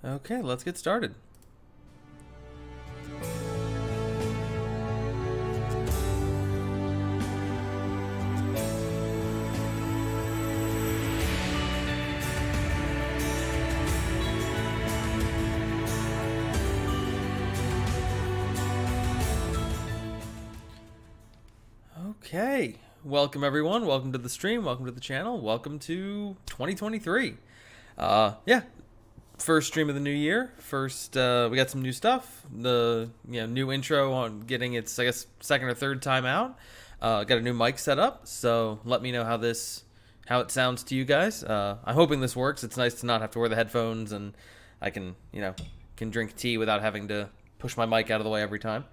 Okay, let's get started. Okay, welcome everyone. Welcome to the stream. Welcome to the channel. Welcome to 2023. Yeah, first stream of the new year. First, we got some new stuff. The new intro on getting its, I guess, second or third time out. Got a new mic set up. So let me know how it sounds to you guys. I'm hoping this works. It's nice to not have to wear the headphones, and I can drink tea without having to push my mic out of the way every time.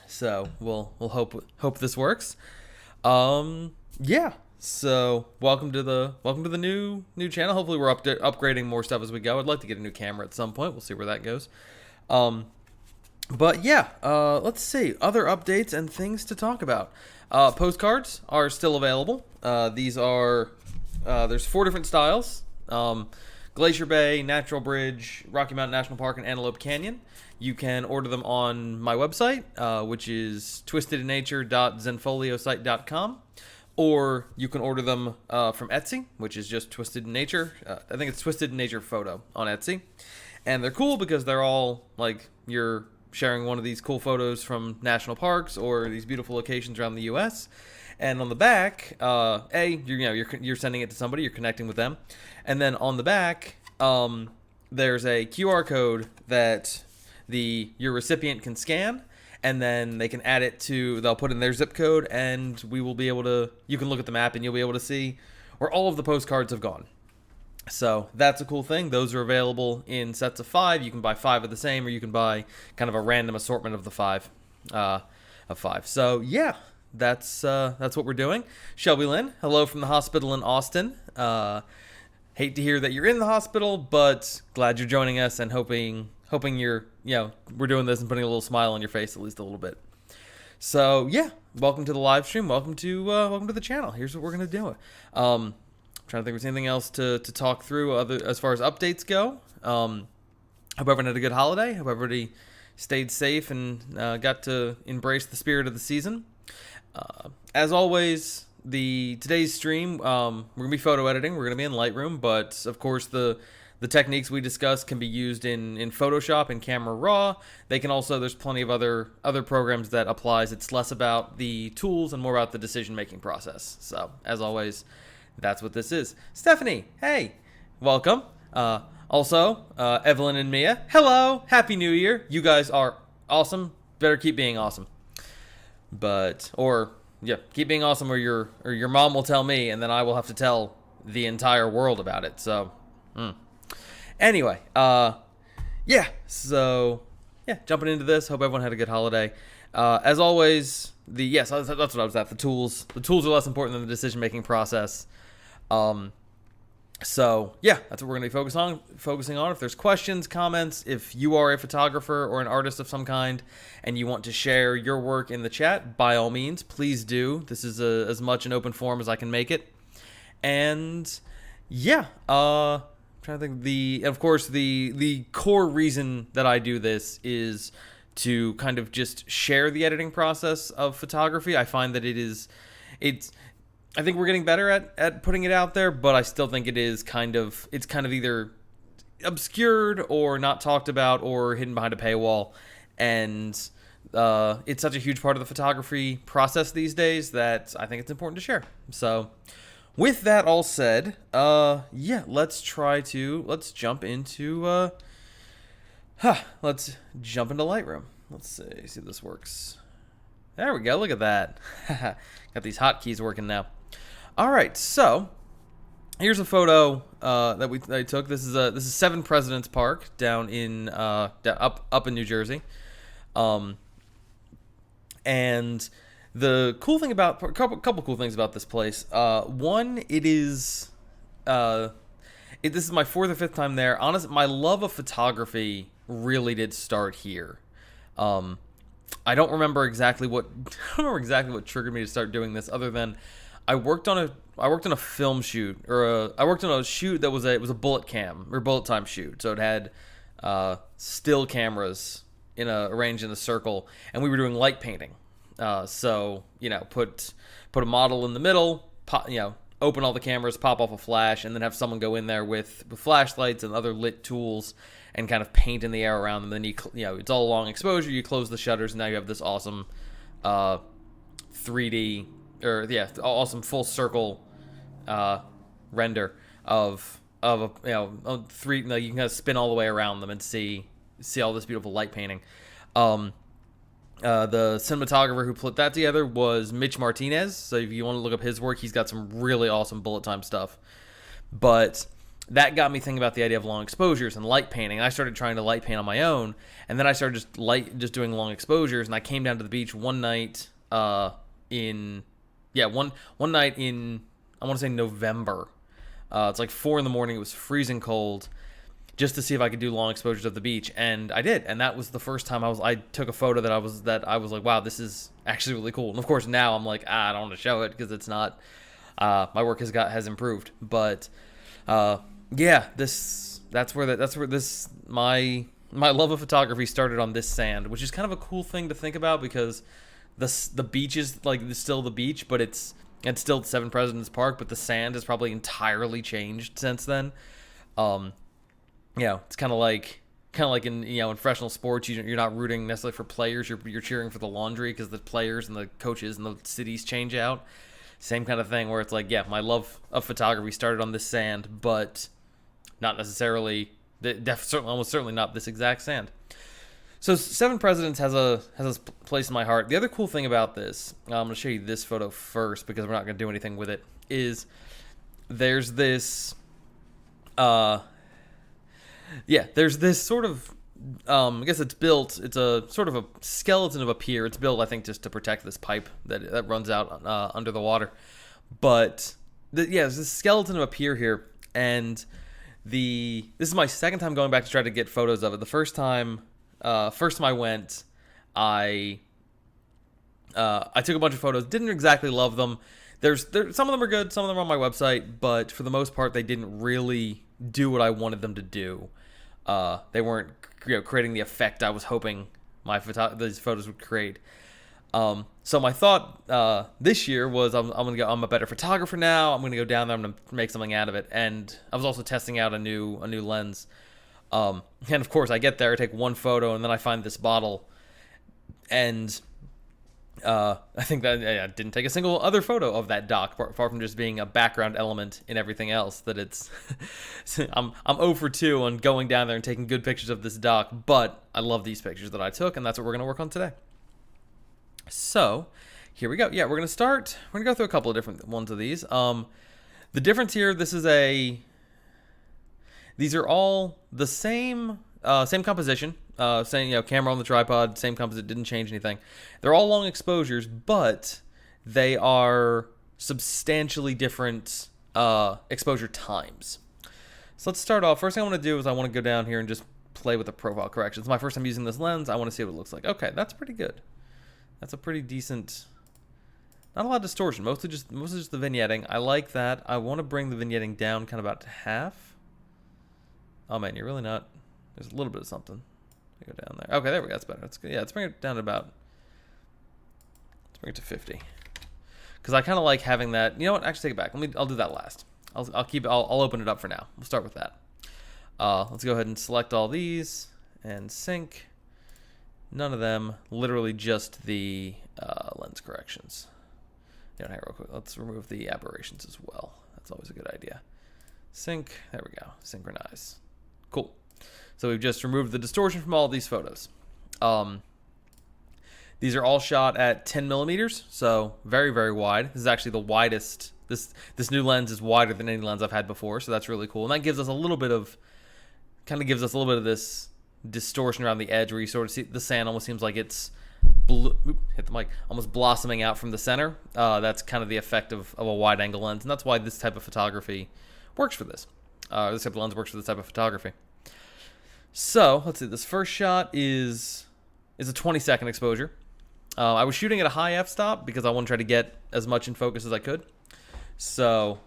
So we'll hope this works. Yeah. So welcome to the new channel. Hopefully we're upgrading more stuff as we go. I'd like to get a new camera at some point. We'll see where that goes. But yeah, let's see other updates and things to talk about. Postcards are still available. These are there's 4 different styles. Glacier Bay, Natural Bridge, Rocky Mountain National Park, and Antelope Canyon. You can order them on my website, which is twistedinnature.zenfoliosite.com, or you can order them from Etsy, which is just Twisted in Nature. I think it's Twisted in Nature Photo on Etsy. And they're cool because they're all like you're sharing one of these cool photos from national parks or these beautiful locations around the U.S. And on the back, you're sending it to somebody, you're connecting with them, and then on the back, there's a QR code that your recipient can scan, and then they can add it they'll put in their zip code, and you can look at the map and you'll be able to see where all of the postcards have gone. So that's a cool thing. Those are available in sets of 5. You can buy 5 of the same, or you can buy kind of a random assortment of the 5. So yeah, that's what we're doing. Shelby Lynn, hello from the hospital in Austin. Hate to hear that you're in the hospital, but glad you're joining us, and hoping we're doing this and putting a little smile on your face at least a little bit. So yeah, welcome to the live stream. Welcome to the channel. Here's what we're gonna do. Trying to think if there's anything else to talk through as far as updates go. Hope everyone had a good holiday. Hope everybody stayed safe and got to embrace the spirit of the season. As always, today's stream, we're gonna be photo editing. We're gonna be in Lightroom, but of course the techniques we discuss can be used in Photoshop and Camera Raw. They can also, there's plenty of other programs that applies. It's less about the tools and more about the decision-making process. So, as always, that's what this is. Stephanie, hey, welcome. Also, Evelyn and Mia, hello, Happy New Year. You guys are awesome. Better keep being awesome. Keep being awesome, or your mom will tell me, and then I will have to tell the entire world about it. So, Anyway, jumping into this. Hope everyone had a good holiday. As always, that's what I was at. The tools are less important than the decision-making process. So yeah, that's what we're going to be focusing on. If there's questions, comments, if you are a photographer or an artist of some kind and you want to share your work in the chat, by all means, please do. This is as much an open forum as I can make it. And yeah, I'm trying to think. The core reason that I do this is to kind of just share the editing process of photography. I find that I think we're getting better at putting it out there, but I still think it's kind of either obscured or not talked about or hidden behind a paywall. And it's such a huge part of the photography process these days that I think it's important to share. So with that all said, let's jump into Lightroom. Let's see if this works. There we go. Look at that. Got these hotkeys working now. All right, so here's a photo that I took. This is 7 Presidents Park down in up in New Jersey, and the cool thing about a couple cool things about this place. One, this is my 4th or 5th time there. Honestly, my love of photography really did start here. I don't remember exactly what triggered me to start doing this, other than I worked on a film shoot, I worked on a shoot that was it was a bullet cam or bullet time shoot. So it had still cameras arranged in a circle, and we were doing light painting. So put a model in the middle, open all the cameras, pop off a flash, and then have someone go in there with flashlights and other lit tools and kind of paint in the air around them. Then it's all long exposure. You close the shutters, and now you have this awesome 3D awesome full circle render of three. You can kind of spin all the way around them and see all this beautiful light painting. The cinematographer who put that together was Mitch Martinez. So if you want to look up his work, he's got some really awesome bullet time stuff. But that got me thinking about the idea of long exposures and light painting. I started trying to light paint on my own, and then I started just doing long exposures. And I came down to the beach one night one night in, I want to say November. It's like 4 a.m. It was freezing cold, just to see if I could do long exposures of the beach, and I did. And that was the first time I took a photo that I was like, wow, this is actually really cool. And of course now I'm like, I don't want to show it because it's not. My work has improved, but that's where my love of photography started on this sand, which is kind of a cool thing to think about because the beach is still the beach, but it's still Seven Presidents Park, but the sand has probably entirely changed since then. It's kind of like in professional sports, you're not rooting necessarily for players, you're cheering for the laundry because the players and the coaches and the cities change out. Same kind of thing where it's like, my love of photography started on this sand, but not necessarily, almost certainly not this exact sand. So Seven Presidents has a place in my heart. The other cool thing about this, I'm going to show you this photo first because we're not going to do anything with it, is there's this, there's this sort of, I guess it's a sort of a skeleton of a pier. It's built, I think, just to protect this pipe that runs out under the water. But, there's this skeleton of a pier here, and this is my second time going back to try to get photos of it. The first time I went, I took a bunch of photos. Didn't exactly love them. Some of them are good. Some of them are on my website, but for the most part, they didn't really do what I wanted them to do. They weren't creating the effect I was hoping these photos would create. So my thought this year was I'm a better photographer now. I'm gonna go down there. I'm gonna make something out of it. And I was also testing out a new lens. And of course, I get there, I take one photo, and then I find this bottle, and I think that I didn't take a single other photo of that dock, far from just being a background element in everything else. That it's, I'm 0 for 2 on going down there and taking good pictures of this dock, but I love these pictures that I took, and that's what we're going to work on today. So, here we go. We're going to go through a couple of different ones of these. The difference here, these are all the same composition, camera on the tripod, same composite, didn't change anything. They're all long exposures, but they are substantially different exposure times. So let's start off. First thing I want to do is I want to go down here and just play with the profile corrections. It's my first time using this lens. I want to see what it looks like. Okay, that's pretty good. That's a pretty decent. Not a lot of distortion. Mostly just the vignetting. I like that. I want to bring the vignetting down kind of about to half. Oh man, you're really not. There's a little bit of something. Go down there. Okay, there we go. That's better. That's good. Yeah, let's bring it down to about. Let's bring it to 50. Because I kind of like having that. You know what? Actually, take it back. I'll do that last. I'll open it up for now. We'll start with that. Let's go ahead and select all these and sync. None of them. Literally just the lens corrections. Here real quick. Let's remove the aberrations as well. That's always a good idea. Sync. There we go. Synchronize. Cool. So we've just removed the distortion from all of these photos. These are all shot at 10 millimeters, so very, very wide. This is actually the widest. This new lens is wider than any lens I've had before, so that's really cool. And that gives us a little bit of this distortion around the edge where you sort of see the sand almost seems like it's hit the mic, almost blossoming out from the center. That's kind of the effect of a wide angle lens, and that's why this type of photography works for this. This type of lens works for this type of photography. So let's see. This first shot is a 20-second exposure. I was shooting at a high f-stop because I want to try to get as much in focus as I could. So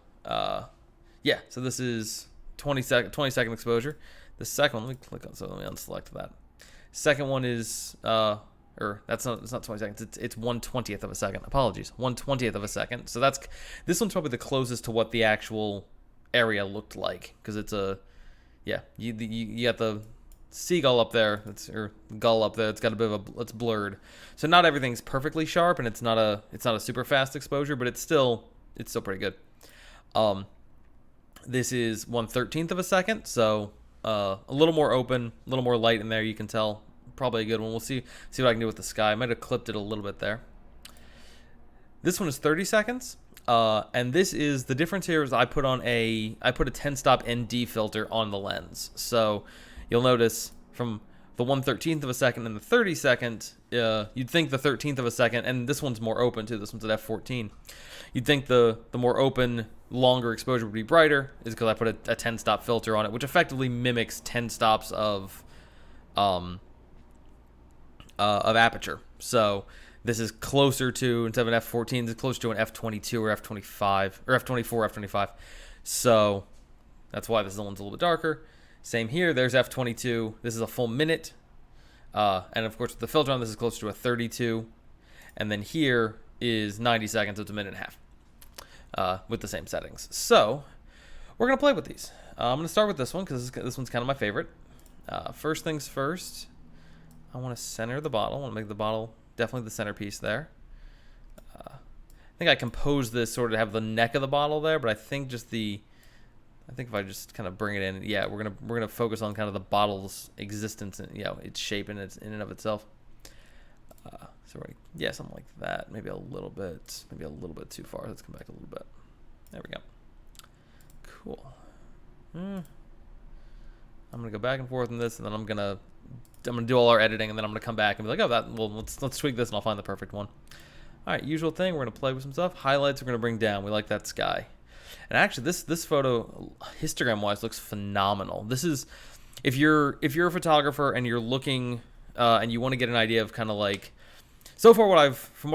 yeah, so this is 20-second exposure. The second one, let me click on, so let me unselect that. Second one is or it's not 20 seconds. It's 1/20th of a second. Apologies, 1/20th of a second. So this one's probably the closest to what the actual area looked like, because it's you got the seagull up there, or gull up there. It's got a bit of it's blurred. So not everything's perfectly sharp, and it's not a super fast exposure, but it's still pretty good. This is 1/13th of a second, so a little more open, a little more light in there. You can tell. Probably a good one. We'll see what I can do with the sky. I might have clipped it a little bit there. This one is 30 seconds. And this is the difference here is I put a 10-stop ND filter on the lens. So you'll notice from the 1/13th of a second and the 30-second, you'd think the 13th of a second, and this one's more open too. This one's at f14. You'd think the more open, longer exposure would be brighter, is because I put a 10-stop filter on it, which effectively mimics 10 stops of aperture. So this is closer to, instead of an f14, it's closer to an f22 or f25 or f24, f25. So that's why this one's a little bit darker. Same here. There's f22. This is a full minute. And of course, with the filter on, this is closer to a 32. And then here is 90 seconds. So it's a minute and a half with the same settings. So we're going to play with these. I'm going to start with this one because this one's kind of my favorite. First things first, I want to center the bottle. I want to make the bottle definitely the centerpiece there. I think I composed this sort of to have the neck of the bottle there, but I think if I just kind of bring it in, yeah, we're gonna focus on kind of the bottle's existence and its shape and its in and of itself. Yeah, something like that. Maybe a little bit too far. Let's come back a little bit. There we go. Cool. I'm gonna go back and forth on this, and then I'm gonna do all our editing, and then I'm gonna come back and be like, let's tweak this, and I'll find the perfect one. All right, usual thing. We're gonna play with some stuff. Highlights we're gonna bring down. We like that sky. And actually, this photo, histogram-wise, looks phenomenal. This is, if you're a photographer and you're looking and you want to get an idea of kind of like, so far from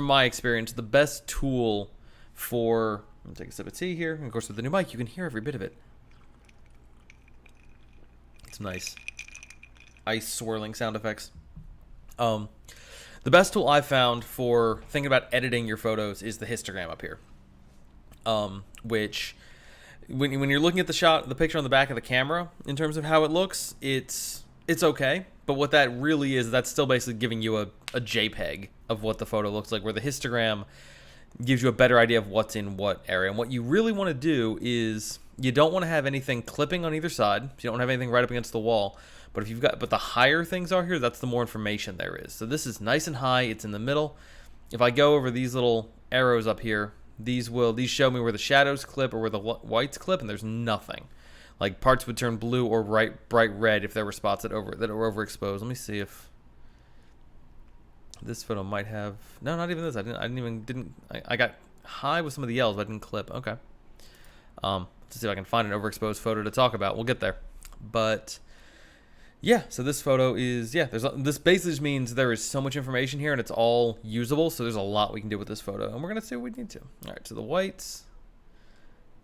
my experience, the best tool for, I'm gonna take a sip of tea here, and of course with the new mic, you can hear every bit of it. It's nice. Ice swirling sound effects. The best tool I've found for thinking about editing your photos is the histogram up here. Which when you're looking at the picture on the back of the camera, in terms of how it looks, it's okay. But what that really is, that's still basically giving you a JPEG of what the photo looks like, where the histogram gives you a better idea of what's in what area. And what you really want to do is, you don't want to have anything clipping on either side. So you don't have anything right up against the wall. But but the higher things are here, that's the more information there is. So this is nice and high. It's in the middle. If I go over these little arrows up here, these show me where the shadows clip or where the whites clip, and there's nothing. Like parts would turn blue or bright red if there were spots that are overexposed. Let me see if this photo might have. No, not even this. I got high with some of the yellows, but I didn't clip. Okay. Let's see if I can find an overexposed photo to talk about. We'll get there. But yeah, so this photo is, this basically just means there is so much information here and it's all usable. So there's a lot we can do with this photo, and we're going to see what we need to. All right, so the whites,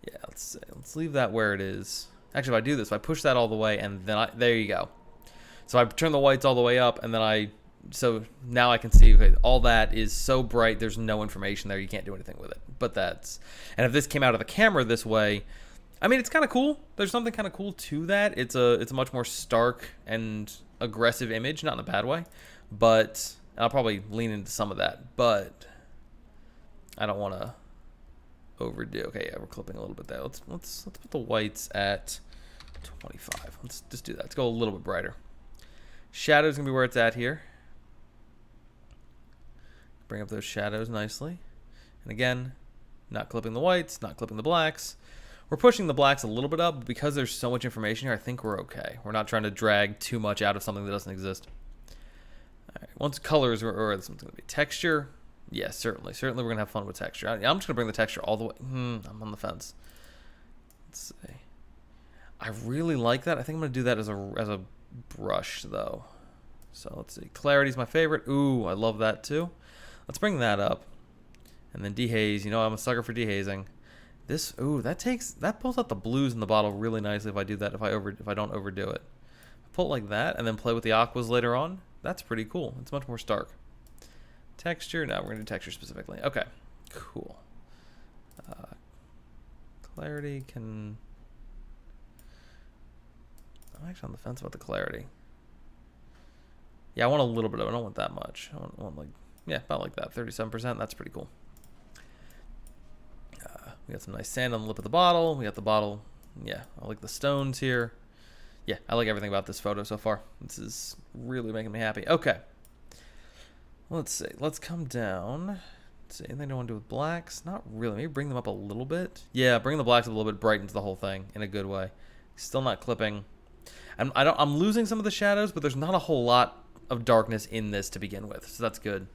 let's leave that where it is. Actually, if I do this, if I push that all the way, and then there you go. So I turn the whites all the way up, and then so now I can see, okay, all that is so bright, there's no information there, you can't do anything with it. And if this came out of the camera this way, I mean, it's kind of cool. There's something kind of cool to that. It's a much more stark and aggressive image, not in a bad way, but I'll probably lean into some of that, but I don't want to overdo. Okay, yeah, we're clipping a little bit there. Let's put the whites at 25. Let's just do that. Let's go a little bit brighter. Shadow's gonna be where it's at here. Bring up those shadows nicely. And again, not clipping the whites, not clipping the blacks. We're pushing the blacks a little bit up, but because there's so much information here, I think we're okay. We're not trying to drag too much out of something that doesn't exist. All right, once colors, or this one's gonna be texture. Yes, certainly we're gonna have fun with texture. I'm just gonna bring the texture all the way. I'm on the fence. Let's see. I really like that. I think I'm gonna do that as a brush though. So let's see. Clarity's my favorite. Ooh, I love that too. Let's bring that up. And then dehaze. You know, I'm a sucker for dehazing. This, ooh, that pulls out the blues in the bottle really nicely if I do that, if I don't overdo it. Pull it like that and then play with the aquas later on. That's pretty cool. It's much more stark. Texture, no, we're gonna do texture specifically. Okay, cool. Clarity can, I'm actually on the fence about the clarity. Yeah, I want a little bit of it. I don't want that much. I want like, yeah, about like that, 37%. That's pretty cool. We got some nice sand on the lip of the bottle. We got the bottle. Yeah, I like the stones here. Yeah, I like everything about this photo so far. This is really making me happy. Okay. Let's see. Let's come down. Let's see. Anything I want to do with blacks? Not really. Maybe bring them up a little bit. Yeah, bring the blacks up a little bit, brightens the whole thing in a good way. Still not clipping. I'm losing some of the shadows, but there's not a whole lot of darkness in this to begin with, so that's good.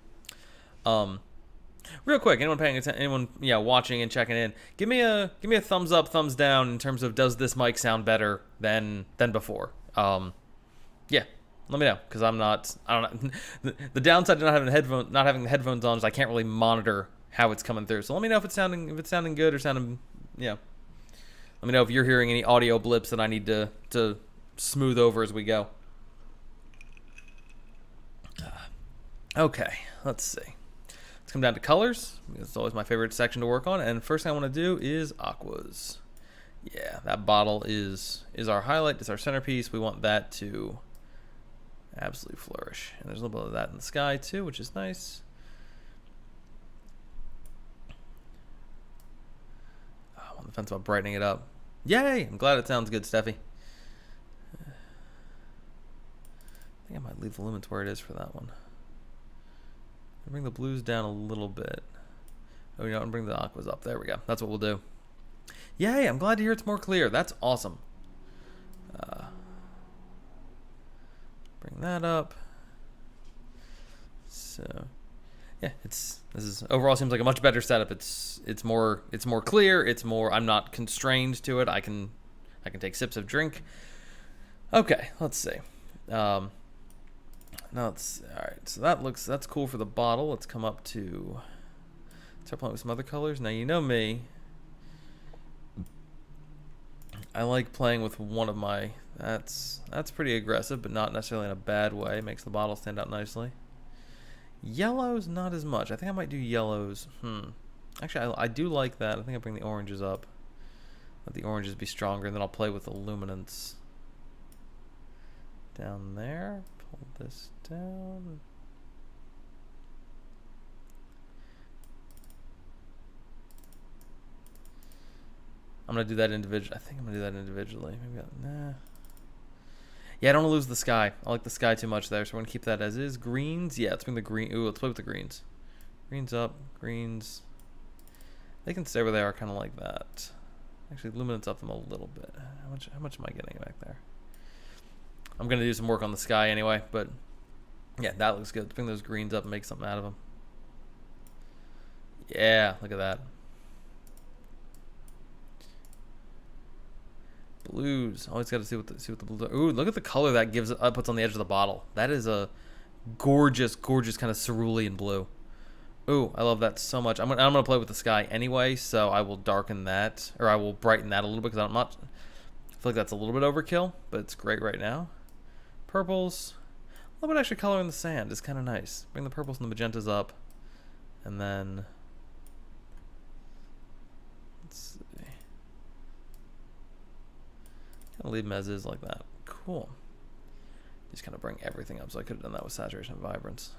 Real quick, anyone paying attention, anyone watching and checking in, give me a thumbs up, thumbs down in terms of does this mic sound better than before. Yeah, let me know, because I don't know. The downside to not having the headphones on is I can't really monitor how it's coming through. So let me know if it's sounding good or sounding, let me know if you're hearing any audio blips that I need to smooth over as we go. Okay, let's see. Let's come down to colors. It's always my favorite section to work on. And first thing I want to do is aquas. Yeah, that bottle is our highlight. It's our centerpiece. We want that to absolutely flourish. And there's a little bit of that in the sky too, which is nice. I'm on the fence about brightening it up. Yay! I'm glad it sounds good, Steffi. I think I might leave the lumens where it is for that one. Bring the blues down a little bit. Oh, and bring the aquas up. There we go. That's what we'll do. Yay! I'm glad to hear it's more clear. That's awesome. Bring that up. So, yeah, this is overall seems like a much better setup. It's more clear. It's more. I'm not constrained to it. I can take sips of drink. Okay, let's see. Now it's all right. So that's cool for the bottle. Let's come up to start playing with some other colors. Now you know me. I like playing with one of my. That's pretty aggressive, but not necessarily in a bad way. Makes the bottle stand out nicely. Yellows, not as much. I think I might do yellows. Actually, I do like that. I think I bring the oranges up. Let the oranges be stronger, and then I'll play with the luminance down there. Pull this down. I'm gonna do that individually. I think I'm gonna do that individually. Maybe nah. Yeah, I don't want to lose the sky. I like the sky too much there, so we're gonna keep that as is. Greens, yeah, let's bring the green. Ooh, let's play with the greens. Greens up, greens. They can stay where they are, kind of like that. Actually, luminance up them a little bit. How much am I getting back there? I'm going to do some work on the sky anyway, but yeah, that looks good. Let's bring those greens up and make something out of them. Yeah, look at that. Blues. Always got to see what the blue. Ooh, look at the color that puts on the edge of the bottle. That is a gorgeous kind of cerulean blue. Ooh, I love that so much. I'm gonna play with the sky anyway, so I will darken that, or I will brighten that a little bit, because I feel like that's a little bit overkill, but it's great right now. Purples, a little bit extra color in the sand is kind of nice. Bring the purples and the magentas up, and then let's see. Kind of leave them as is like that. Cool. Just kind of bring everything up, so I could have done that with saturation and vibrance.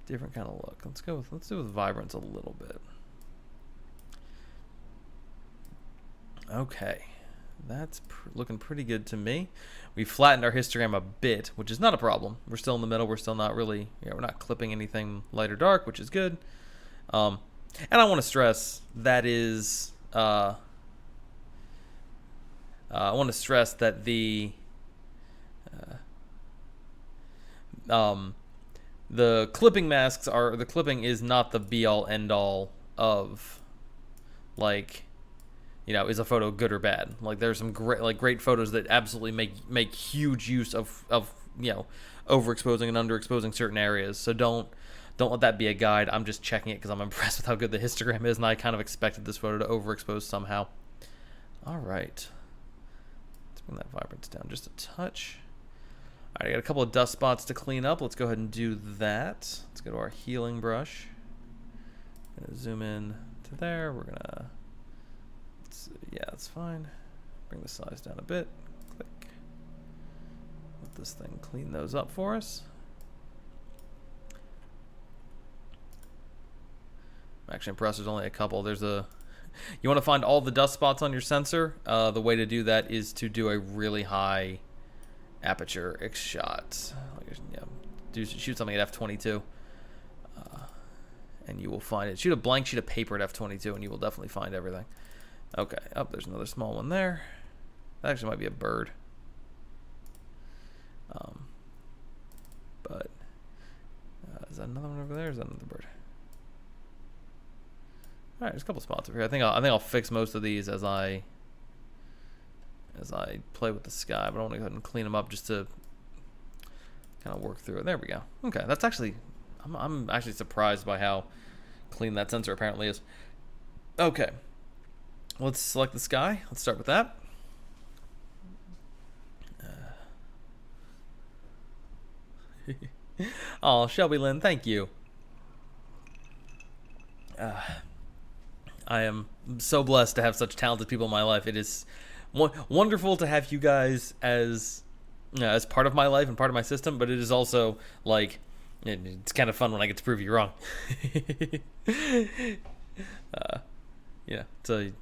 Different kind of look. Let's do with vibrance a little bit. Okay, that's looking pretty good to me. We flattened our histogram a bit, which is not a problem. We're still in the middle. We're still not really, we're not clipping anything light or dark, which is good. And I want to stress that is, I want to stress that the clipping masks the clipping is not the be all end all of, like, is a photo good or bad? Like, there's some great photos that absolutely make huge use of overexposing and underexposing certain areas. So don't don't let that be a guide. I'm just checking it because I'm impressed with how good the histogram is, and I kind of expected this photo to overexpose somehow. All right. Let's bring that vibrance down just a touch. All right, I got a couple of dust spots to clean up. Let's go ahead and do that. Let's go to our healing brush. I'm gonna zoom in to there. We're gonna, yeah, that's fine. Bring the size down a bit. Click. Let this thing clean those up for us. I'm actually impressed there's only a couple. There's a, you want to find all the dust spots on your sensor. The way to do that is to do a really high aperture shot. Yeah, shoot something at f22. And you will find it. Shoot a blank sheet of paper at f22 and you will definitely find everything. Okay, oh, there's another small one there. That actually might be a bird. But is that another one over there? Or is that another bird? All right, there's a couple spots over here. I think I'll fix most of these as I play with the sky, but I want to go ahead and clean them up just to kind of work through it. There we go. Okay, that's actually, I'm actually surprised by how clean that sensor apparently is. Okay, let's select the sky. Let's start with that. Oh, Shelby Lynn, thank you. I am so blessed to have such talented people in my life. It is wonderful to have you guys as part of my life and part of my system, but it is also like it's kind of fun when I get to prove you wrong. Yeah, it's a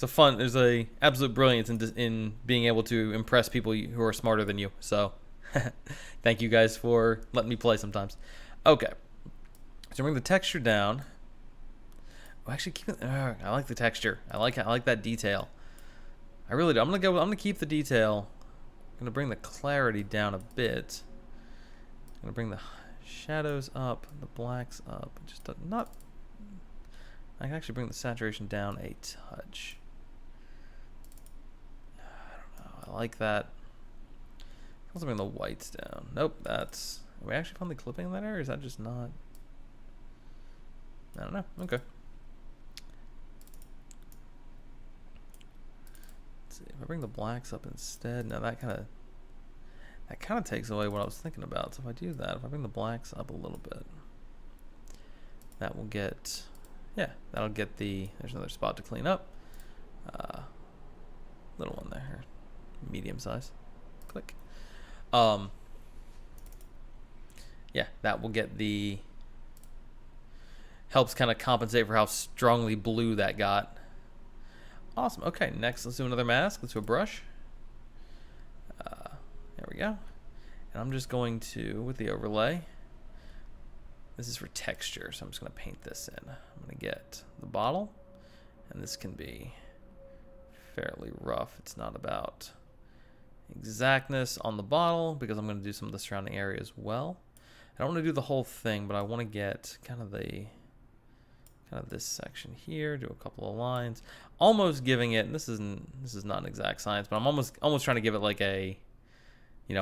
fun. There's a absolute brilliance in being able to impress people who are smarter than you. So, thank you guys for letting me play sometimes. Okay, so bring the texture down. Oh, actually, keep it. I like the texture. I like that detail. I really do. I'm gonna keep the detail. I'm gonna bring the clarity down a bit. I'm gonna bring the shadows up, the blacks up. Just not. I can actually bring the saturation down a touch. I don't know. I like that. I also bring the whites down. Nope, that's. Are we actually finally clipping in that area? Or is that just not? I don't know. Okay. Let's see. If I bring the blacks up instead, now that kind of takes away what I was thinking about. So if I do that, if I bring the blacks up a little bit, that will get. Yeah, that'll get the. There's another spot to clean up. Little one there, medium size. Click. Yeah, that will get the. Helps kind of compensate for how strongly blue that got. Awesome. Okay, next let's do another mask. Let's do a brush. There we go. And I'm just going to, with the overlay. This is for texture, so I'm just going to paint this in. I'm going to get the bottle, and this can be fairly rough. It's not about exactness on the bottle because I'm going to do some of the surrounding area as well. I don't want to do the whole thing, but I want to get kind of this section here, do a couple of lines, almost giving it. And this is not an exact science, but I'm almost trying to give it like a,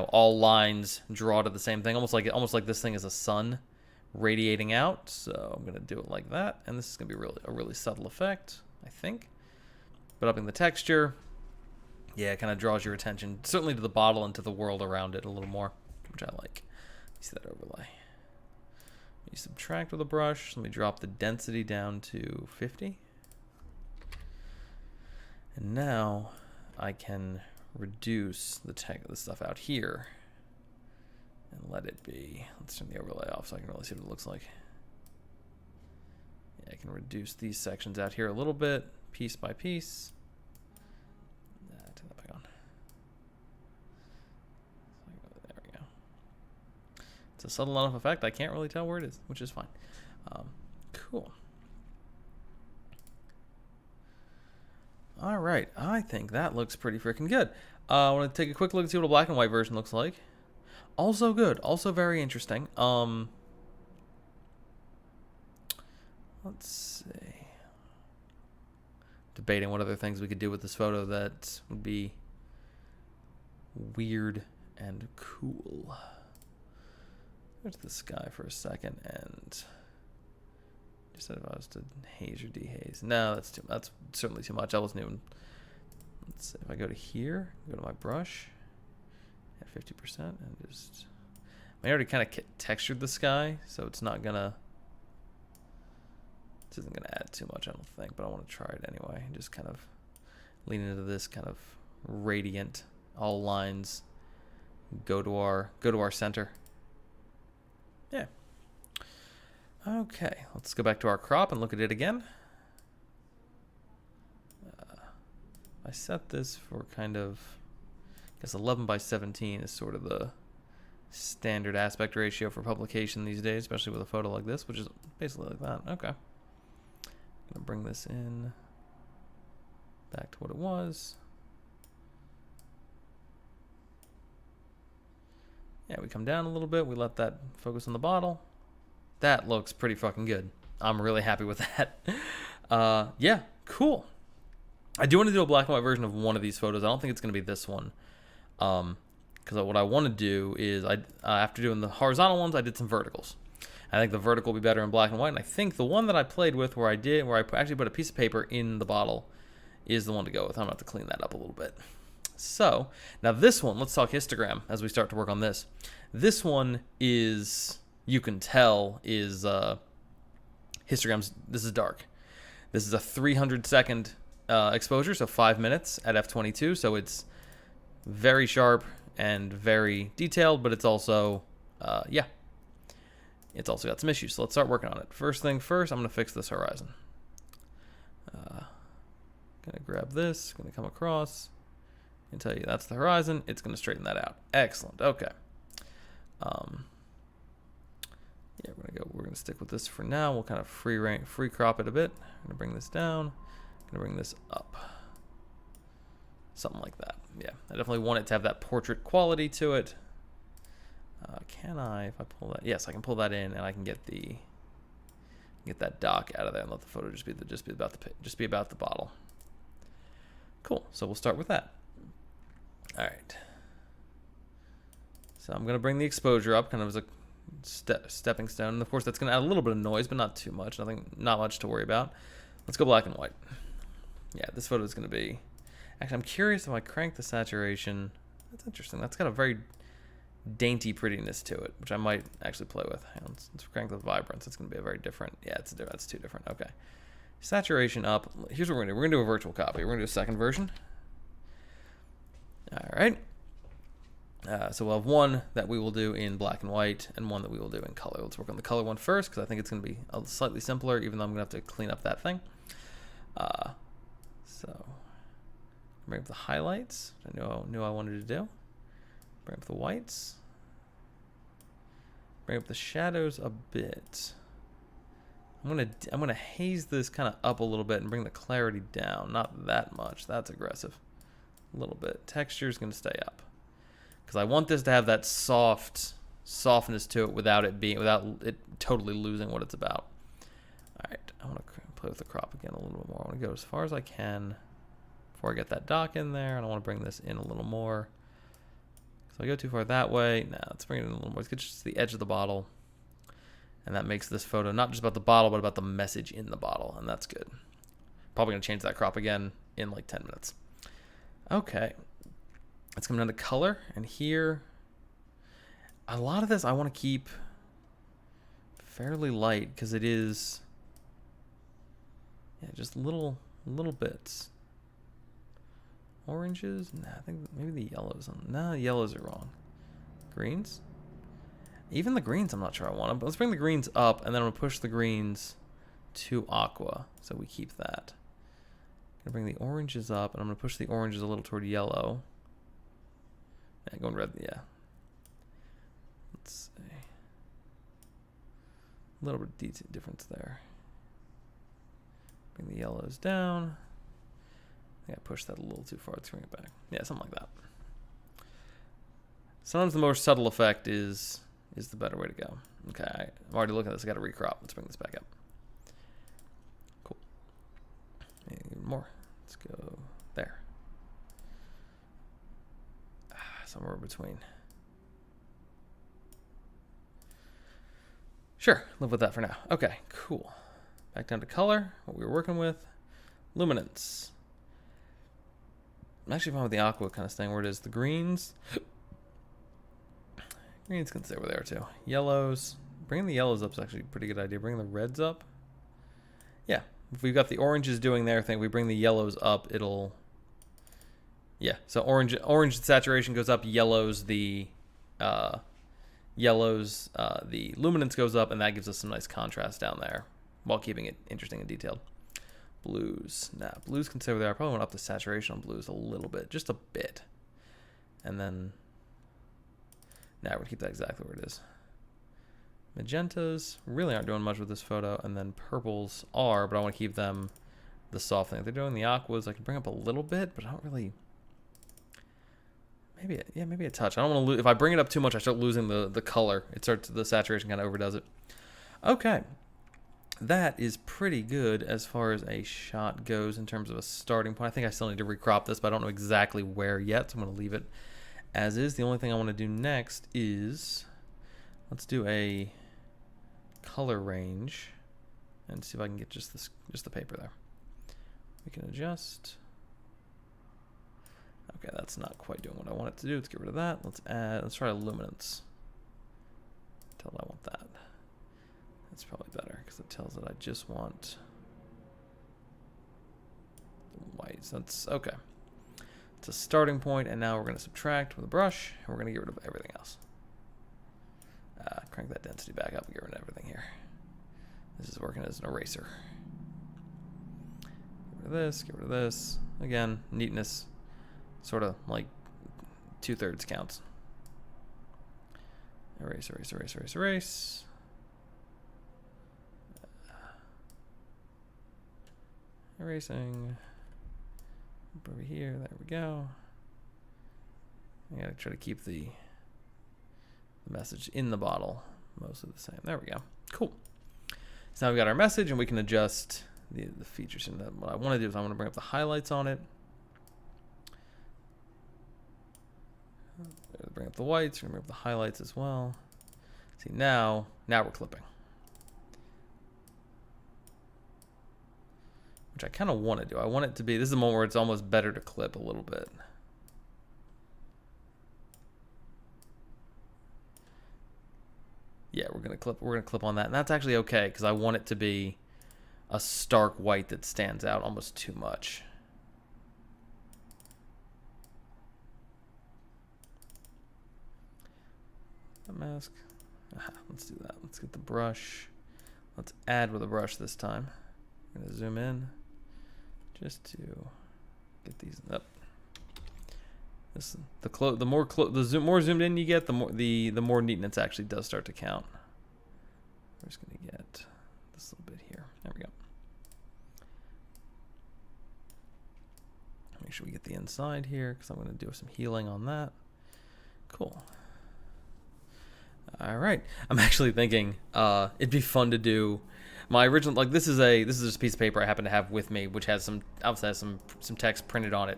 all lines draw to the same thing, almost like this thing is a sun radiating out. So I'm gonna do it like that, and this is gonna be a really subtle effect, I think. But upping the texture, yeah, it kind of draws your attention certainly to the bottle and to the world around it a little more, which I like. You see that overlay. You subtract with a brush. Let me drop the density down to 50. And now I can reduce the stuff out here and let it be. Let's turn the overlay off so I can really see what it looks like. Yeah, I can reduce these sections out here a little bit, piece by piece. Turn that back on. There we go. It's a subtle enough effect, I can't really tell where it is, which is fine. Cool. All right, I think that looks pretty freaking good. I want to take a quick look and see what a black and white version looks like. Also good, also very interesting. Let's see. Debating what other things we could do with this photo that would be weird and cool. go to the sky for a second and just said if I was to haze or dehaze. No, that's certainly too much. I wasn't even. Let's see if I go to here, go to my brush at 50% and just. I already kind of textured the sky, so it's not gonna. This isn't gonna add too much, I don't think, but I want to try it anyway. Just kind of lean into this kind of radiant. All lines go to our center. Yeah. Okay, let's go back to our crop and look at it again. I set this for kind of, I guess 11 by 17 is sort of the standard aspect ratio for publication these days, especially with a photo like this, which is basically like that. Okay. I'm gonna bring this in back to what it was. Yeah, we come down a little bit. We let that focus on the bottle. That looks pretty fucking good. I'm really happy with that. Yeah, cool. I do want to do a black and white version of one of these photos. I don't think it's going to be this one. Because what I want to do is, after doing the horizontal ones, I did some verticals. I think the vertical will be better in black and white. And I think the one that I played with where I actually put a piece of paper in the bottle is the one to go with. I'm going to have to clean that up a little bit. So, now this one, let's talk histogram as we start to work on this. This one is, you can tell, is histograms. This is dark. This is a 300-second exposure, so 5 minutes at f22. So it's very sharp and very detailed, but it's also, yeah, it's also got some issues. So let's start working on it. First thing first, I'm going to fix this horizon. Going to grab this, going to come across and tell you that's the horizon. It's going to straighten that out. Excellent. Okay. Yeah, we're going to stick with this for now. We'll kind of free crop it a bit. I'm going to bring this down. I'm going to bring this up. Something like that. Yeah, I definitely want it to have that portrait quality to it. Can I, if I pull that? Yes, I can pull that in, and I can get that dock out of there and let the photo just be about the bottle. Cool. So we'll start with that. All right. So I'm going to bring the exposure up, kind of as a stepping stone. And of course, that's going to add a little bit of noise, but not too much. Not much to worry about. Let's go black and white. Yeah, this photo is going to be. Actually, I'm curious if I crank the saturation. That's interesting. That's got a very dainty prettiness to it, which I might actually play with. Hang on, let's crank the vibrance. It's going to be a very different. Yeah, that's too different. Okay. Saturation up. Here's what we're going to do. We're going to do a virtual copy. We're going to do a second version. All right. So we'll have one that we will do in black and white and one that we will do in color. Let's work on the color one first because I think it's going to be slightly simpler, even though I'm going to have to clean up that thing. So bring up the highlights, which I knew I wanted to do. Bring up the whites. Bring up the shadows a bit. I'm gonna haze this kind of up a little bit and bring the clarity down. Not that much. That's aggressive. A little bit. Texture's gonna stay up because I want this to have that softness to it without it totally losing what it's about. All right, I want to play with the crop again a little bit more. I want to go as far as I can before I get that dock in there, and I want to bring this in a little more. So I go too far that way. Now let's bring it in a little more. Let's get just to the edge of the bottle. And that makes this photo not just about the bottle, but about the message in the bottle. And that's good. Probably going to change that crop again in like 10 minutes. Okay. Let's come down to color. And here, a lot of this I want to keep fairly light because it is, yeah, just little bits. Oranges? Nah, I think maybe the yellows. No, yellows are wrong. Greens? Even the greens I'm not sure I want them, but let's bring the greens up, and then I'm going to push the greens to aqua, so we keep that. I'm going to bring the oranges up, and I'm going to push the oranges a little toward yellow. Yeah, going red, yeah. Let's see. A little bit of difference there. Bring the yellows down. I think I pushed that a little too far. Let's bring it back. Yeah, something like that. Sometimes the more subtle effect is the better way to go. Okay, I'm already looking at this. I got to recrop. Let's bring this back up. Cool. Maybe even more. Let's go there. Somewhere between. Sure, live with that for now. Okay, cool. Back down to color, what we were working with. Luminance. I'm actually fine with the aqua kind of staying where it is. The greens. Greens can stay where they are too. Yellows. Bringing the yellows up is actually a pretty good idea. Bringing the reds up. Yeah. If we've got the oranges doing their thing, we bring the yellows up, it'll... Yeah, so orange saturation goes up, yellows, the luminance goes up, and that gives us some nice contrast down there while keeping it interesting and detailed. Blues. Nah, blues can stay where they are. I probably want to up the saturation on blues a little bit, just a bit. And then... Nah, we're going to keep that exactly where it is. Magentas really aren't doing much with this photo, and then purples are, but I want to keep them the soft thing. If they're doing the aquas, I can bring up a little bit, but I don't really... Maybe a touch. I don't want to lose... If I bring it up too much, I start losing the color. The saturation kind of overdoes it. Okay. That is pretty good as far as a shot goes in terms of a starting point. I think I still need to recrop this, but I don't know exactly where yet, so I'm going to leave it as is. The only thing I want to do next is... Let's do a color range and see if I can get just the paper there. We can adjust. Okay, that's not quite doing what I want it to do. Let's get rid of that. Let's try luminance. Tell it I want that. That's probably better because it tells it I just want the whites. That's okay. It's a starting point, and now we're going to subtract with a brush, and we're going to get rid of everything else. Crank that density back up and get rid of everything here. This is working as an eraser. Get rid of this, get rid of this. Again, neatness, sort of like 2/3 counts. Erase, erase, erase, erase, erase. Erasing. Up over here, there we go. I gotta try to keep the message in the bottle mostly the same. There we go. Cool. So now we've got our message, and we can adjust the features. And what I want to do is I want to bring up the highlights on it. Bring up the whites. We're going to bring up the highlights as well. See, now we're clipping. Which I kind of want to do. I want it to be, this is the moment where it's almost better to clip a little bit. Yeah, we're gonna clip on that, and that's actually okay because I want it to be a stark white that stands out almost too much. The mask. Let's do that. Let's get the brush. Let's add with a brush this time. I'm gonna zoom in just to get these up. The more zoomed in you get, the more neatness actually does start to count. We're just gonna get this little bit here. There we go. Make sure we get the inside here because I'm gonna do some healing on that. Cool. All right. I'm actually thinking it'd be fun to do my original, like this is just a piece of paper I happen to have with me, which has obviously has some text printed on it.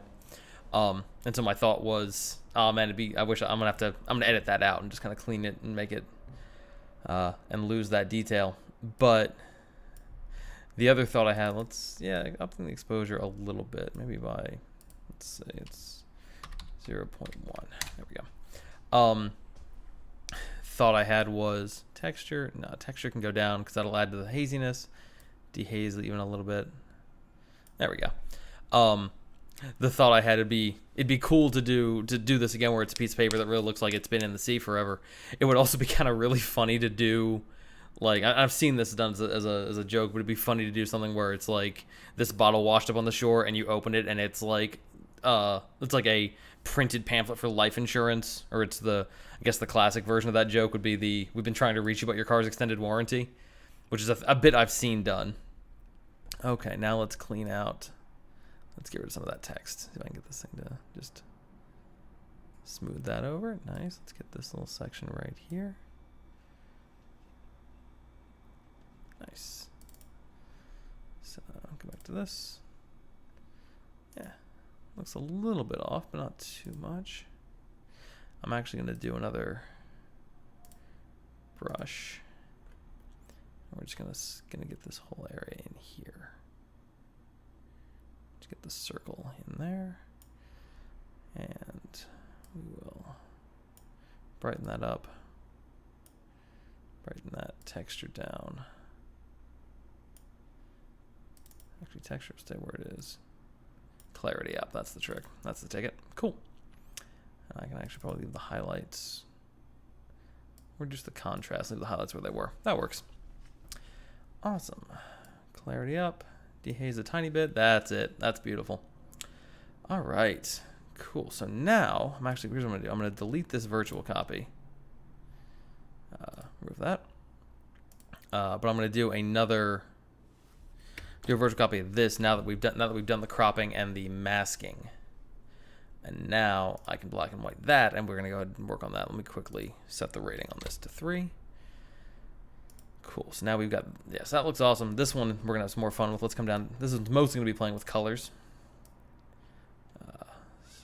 And so my thought was, oh man, I'm gonna edit that out and just kind of clean it and make it, and lose that detail. But the other thought I had, up the exposure a little bit, maybe by, let's say it's 0.1. There we go. Thought I had was texture. No, texture can go down because that'll add to the haziness. Dehaze even a little bit. There we go. The thought I had it'd be cool to do this again where it's a piece of paper that really looks like it's been in the sea forever. It would also be kind of really funny to do, like I've seen this done as a joke, but it'd be funny to do something where it's like this bottle washed up on the shore and you open it and it's like a printed pamphlet for life insurance, or it's I guess the classic version of that joke would be we've been trying to reach you about your car's extended warranty, which is a bit I've seen done. Okay, now let's clean out. Let's get rid of some of that text. See if I can get this thing to just smooth that over. Nice. Let's get this little section right here. Nice. So go back to this. Yeah. Looks a little bit off, but not too much. I'm actually going to do another brush. just gonna get this whole area in here. Just get the circle in there, and we will brighten that up. Brighten that texture down. Actually, texture will stay where it is. Clarity up, that's the trick. That's the ticket. Cool. And I can actually probably leave the highlights. Reduce the contrast, leave the highlights where they were. That works. Awesome. Clarity up. Dehaze a tiny bit. That's it. That's beautiful. All right. Cool. So now, here's what I'm going to do. I'm going to delete this virtual copy. Remove that. But I'm going to do a virtual copy of this now that we've done the cropping and the masking. And now I can black and white that, and we're going to go ahead and work on that. Let me quickly set the rating on this to 3. Cool. So now we've got, yes, that looks awesome. This one we're going to have some more fun with. Let's come down. This is mostly going to be playing with colors.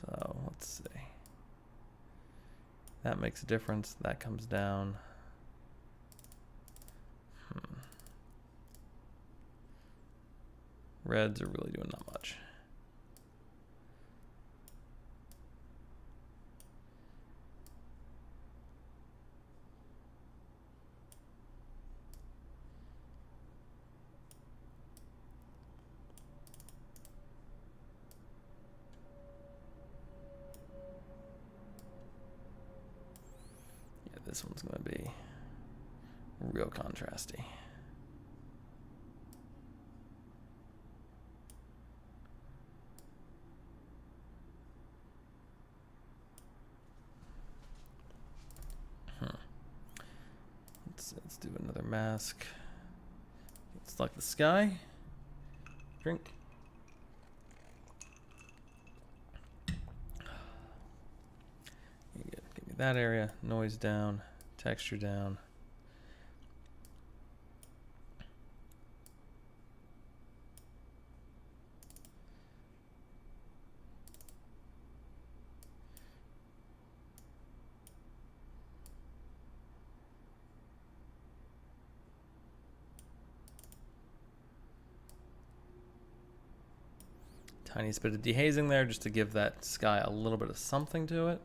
So let's see. That makes a difference. That comes down. Reds are really doing not much. Yeah, this one's going to be real contrasty. Let's do another mask. Select the sky. Drink. Give me that area. Noise down. Texture down. Tiniest bit of dehazing there just to give that sky a little bit of something to it.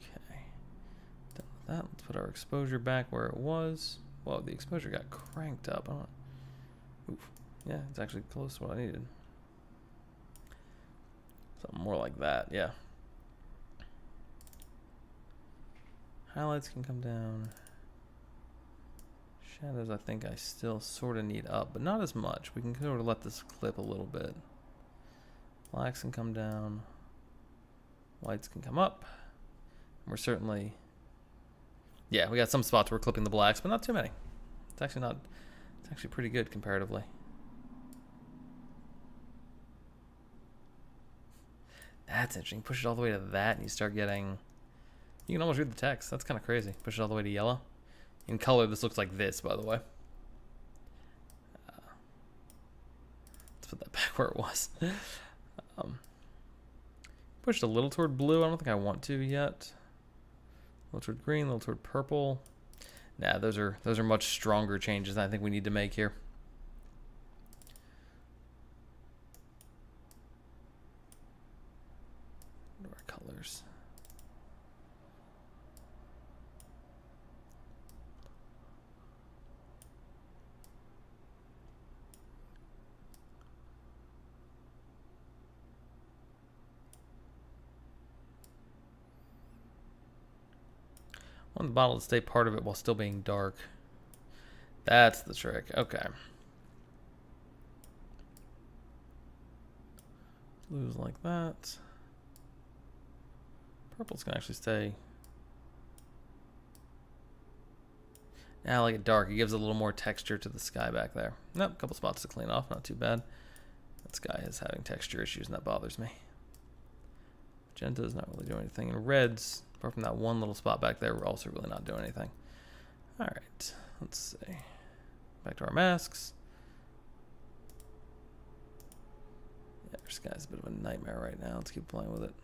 Okay, done with that. Let's put our exposure back where it was. Whoa, the exposure got cranked up. Oof. Yeah, it's actually close to what I needed. Something more like that, yeah. Highlights can come down. Shadows, I think I still sort of need up, but not as much. We can sort of let this clip a little bit. Blacks can come down. Whites can come up. We're certainly, yeah, we got some spots where we're clipping the blacks, but not too many. It's actually pretty good comparatively. That's interesting. Push it all the way to that, and you start getting, you can almost read the text. That's kind of crazy. Push it all the way to yellow. In color, this looks like this, by the way. Let's put that back where it was. Pushed a little toward blue. I don't think I want to yet. A little toward green, a little toward purple. Nah, those are much stronger changes than I think we need to make here. What are our colors? I want the bottle to stay part of it while still being dark. That's the trick. Okay. Blues like that. Purple's gonna actually stay. Now I like it dark. It gives a little more texture to the sky back there. Nope, a couple spots to clean off. Not too bad. That sky is having texture issues, and that bothers me. Magenta is not really doing anything. And reds, apart from that one little spot back there, we're also really not doing anything. All right, let's see. Back to our masks. Yeah, our sky's a bit of a nightmare right now. Let's keep playing with it.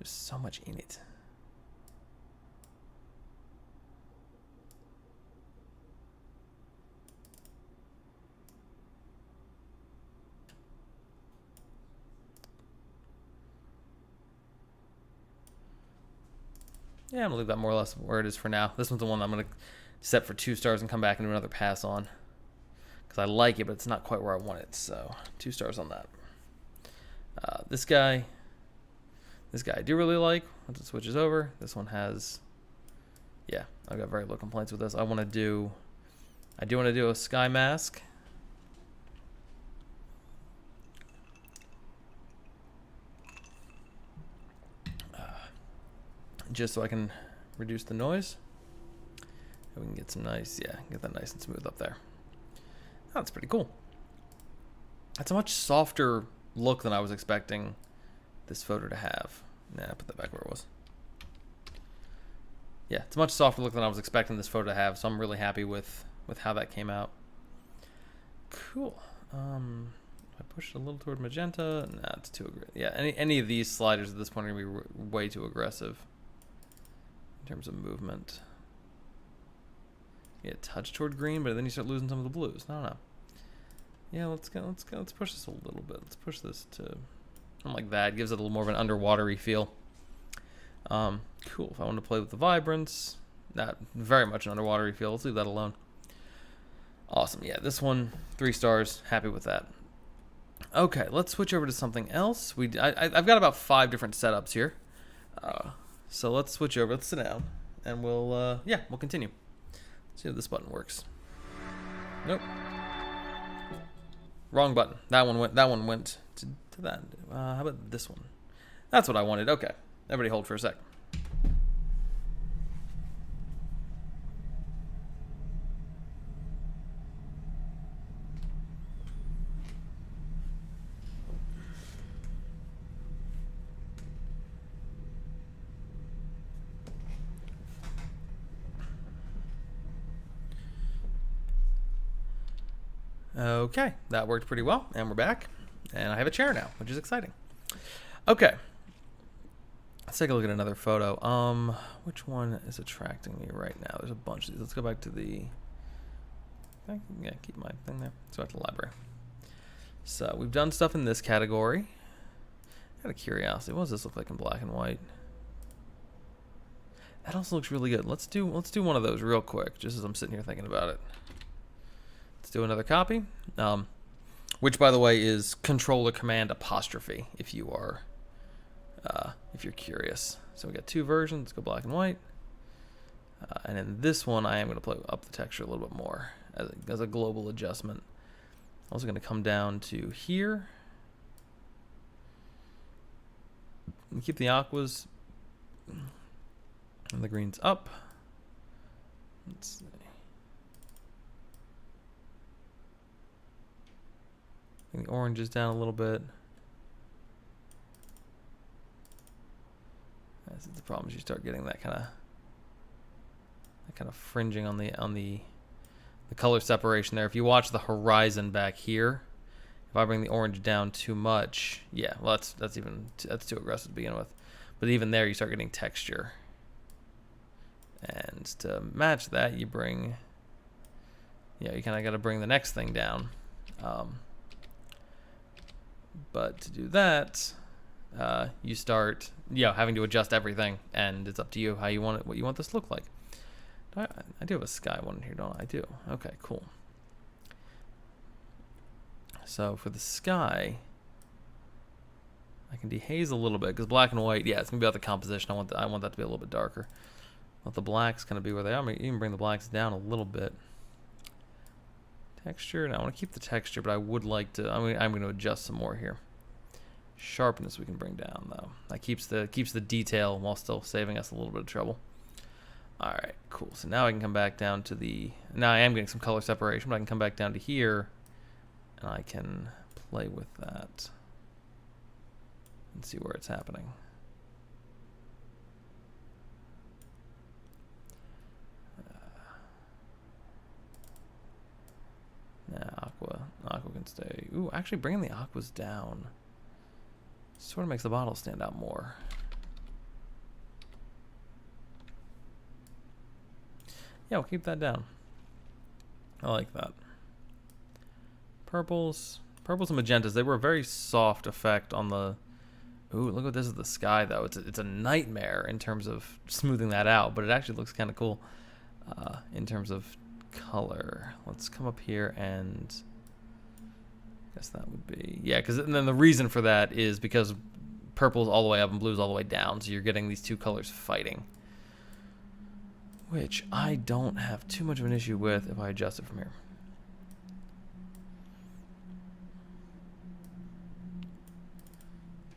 There's so much in it. Yeah, I'm gonna leave that more or less where it is for now. This one's the one I'm gonna set for 2 stars and come back and do another pass on, because I like it, but it's not quite where I want it. So 2 stars on that. This guy I do really like. Once it switches over, this one has, yeah, I've got very low complaints with this. I do want to do a sky mask. Just so I can reduce the noise. And we can get some nice, yeah, get that nice and smooth up there. That's pretty cool. That's a much softer look than I was expecting this photo to have. Nah, put that back where it was. Yeah, it's a much softer look than I was expecting this photo to have, so I'm really happy with how that came out. Cool. I pushed a little toward magenta. Nah, it's too aggressive. Yeah, any of these sliders at this point are gonna be way too aggressive in terms of movement. Yeah, touch toward green, but then you start losing some of the blues. I don't know. Yeah, let's push this a little bit. Let's push this to something like that. It gives it a little more of an underwatery feel. Cool. If I want to play with the vibrance, not very much an underwatery feel. Let's leave that alone. Awesome. Yeah, this one, 3 stars. Happy with that. Okay, let's switch over to something else. I've got about 5 different setups here. So let's switch over. Let's sit down, and we'll continue. See if this button works. Nope. Wrong button. That one went to that. How about this one? That's what I wanted. Okay. Everybody hold for a sec. Okay, that worked pretty well, and we're back. And I have a chair now, which is exciting. Okay. Let's take a look at another photo. Which one is attracting me right now? There's a bunch of these. Let's go back to the... Yeah, keep my thing there. Let's go back to the library. So, we've done stuff in this category. Out of curiosity, what does this look like in black and white? That also looks really good. Let's do one of those real quick, just as I'm sitting here thinking about it. Let's do another copy, which, by the way, is Control-Command apostrophe if you are, if you're curious. So we got 2 versions. Let's go black and white, and in this one, I am going to play up the texture a little bit more as a global adjustment. I'm also going to come down to here and keep the aquas and the greens up. Let's see. Bring the oranges down a little bit. This is the problem, is you start getting that kind of fringing on the color separation there. If you watch the horizon back here, if I bring the orange down too much, yeah, well that's too aggressive to begin with. But even there, you start getting texture. And to match that, you bring, yeah, you kind of got to bring the next thing down. But to do that, you start, having to adjust everything, and it's up to you how you want it, what you want this to look like. I do have a sky one in here, don't I? I do. Okay, cool. So for the sky, I can dehaze a little bit, because black and white, yeah, it's gonna be about the composition. I want that to be a little bit darker. Let the blacks kind of be where they are. I'm gonna even bring the blacks down a little bit. Texture. Now I want to keep the texture, but I would like to. I'm going to adjust some more here. Sharpness we can bring down though. That keeps the detail while still saving us a little bit of trouble. All right, cool. So now I can come back down to the. Now I am getting some color separation, but I can come back down to here, and I can play with that and see where it's happening. Yeah, aqua can stay. Ooh, actually bringing the aquas down sort of makes the bottle stand out more. Yeah, we'll keep that down. I like that. Purples and magentas, they were a very soft effect on the... Ooh, look what this is the sky, though. It's a nightmare in terms of smoothing that out, but it actually looks kind of cool in terms of color. Let's come up here and... I guess that would be... Yeah, because then the reason for that is because purple's all the way up and blue's all the way down, so you're getting these two colors fighting. Which I don't have too much of an issue with if I adjust it from here.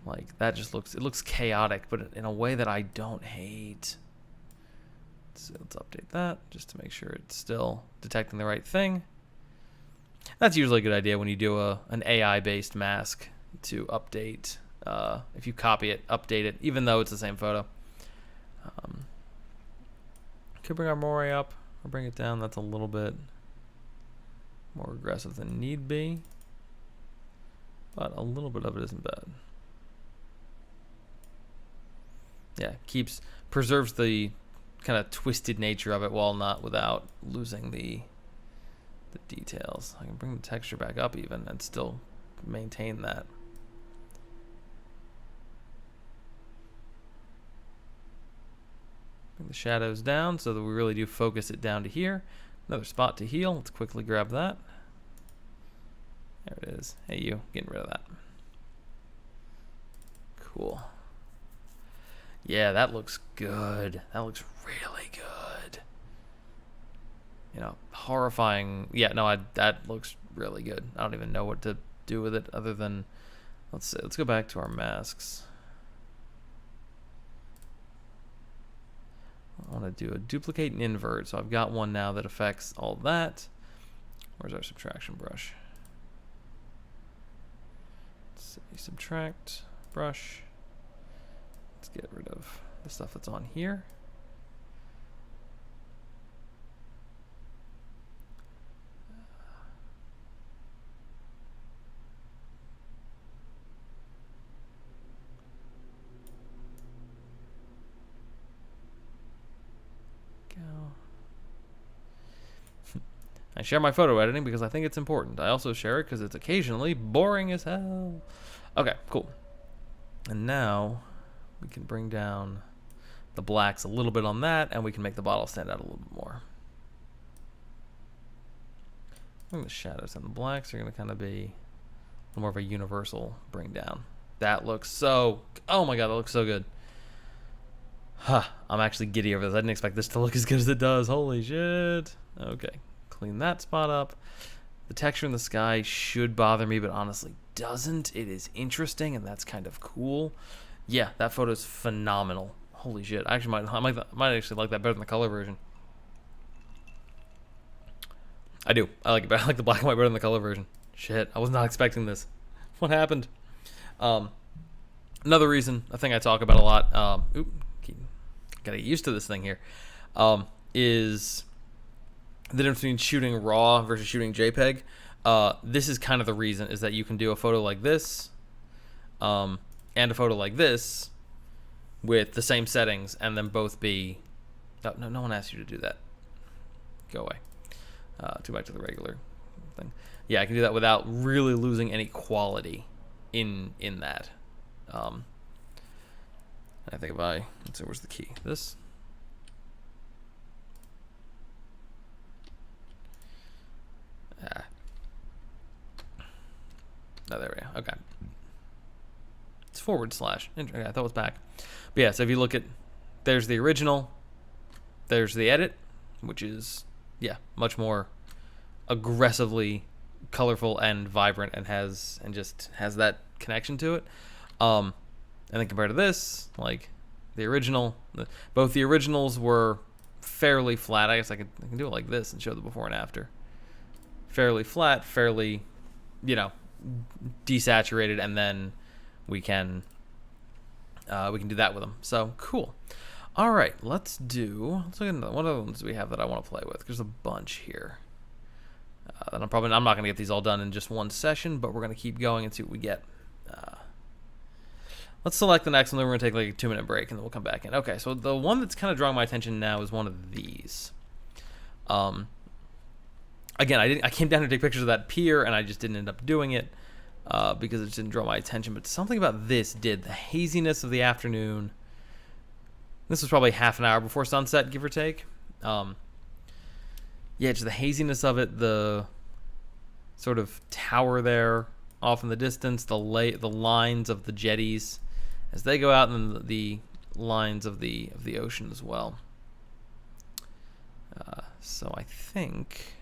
Like, that just looks... It looks chaotic, but in a way that I don't hate. So let's update that just to make sure it's still detecting the right thing. That's usually a good idea when you do an AI-based mask to update. If you copy it, update it, even though it's the same photo. Could bring our moire up or bring it down. That's a little bit more aggressive than need be, but a little bit of it isn't bad. Yeah, preserves the kind of twisted nature of it while not without losing the details. I can bring the texture back up even and still maintain that. Bring the shadows down so that we really do focus it down to here. Another spot to heal. Let's quickly grab that. There it is. Hey, you. Getting rid of that. Cool. Yeah, that looks good. That looks really good. You know, horrifying. Yeah, no, that looks really good. I don't even know what to do with it other than... Let's go back to our masks. I want to do a duplicate and invert, so I've got one now that affects all that. Where's our subtraction brush? Let's see, subtract brush. Let's get rid of the stuff that's on here. I share my photo editing because I think it's important. I also share it because it's occasionally boring as hell. Okay, cool. And now we can bring down the blacks a little bit on that, and we can make the bottle stand out a little bit more. I think the shadows and the blacks are going to kind of be a little more of a universal bring down. That looks so... Oh my god, that looks so good. Huh, I'm actually giddy over this. I didn't expect this to look as good as it does. Holy shit. Okay. Clean that spot up. The texture in the sky should bother me, but honestly doesn't. It is interesting, and that's kind of cool. Yeah, that photo is phenomenal. Holy shit. I actually might actually like that better than the color version. I do. I like it better. I like the black and white better than the color version. Shit, I was not expecting this. What happened? Another reason, a thing I talk about a lot, gotta get used to this thing here, is the difference between shooting RAW versus shooting JPEG. This is kind of the reason, is that you can do a photo like this and a photo like this with the same settings and then both be... No one asked you to do that. Go away. Go back to the regular thing. Yeah, I can do that without really losing any quality in that. I think if I... Let's see, where's the key? This... Oh, there we go. Okay. It's / Okay, I thought it was back. But yeah, so if you look at... There's the original. There's the edit, which is, yeah, much more aggressively colorful and vibrant and just has that connection to it. And then compared to this, like the original, both the originals were fairly flat. I guess I can do it like this and show the before and after. Fairly flat, fairly, desaturated, and then we can do that with them. So cool. All right, let's look at what other ones do we have that I want to play with. There's a bunch here. And I'm not gonna get these all done in just one session, but we're gonna keep going and see what we get. Let's select the next one, then we're gonna take like a 2-minute break, and then we'll come back in. Okay, so the one that's kind of drawing my attention now is one of these. Um, again, I came down to take pictures of that pier, and I just didn't end up doing it because it just didn't draw my attention. But something about this did. The haziness of the afternoon. This was probably half an hour before sunset, give or take. Yeah, just the haziness of it, the sort of tower there off in the distance, the lines of the jetties as they go out, and then the lines of the ocean as well. So I think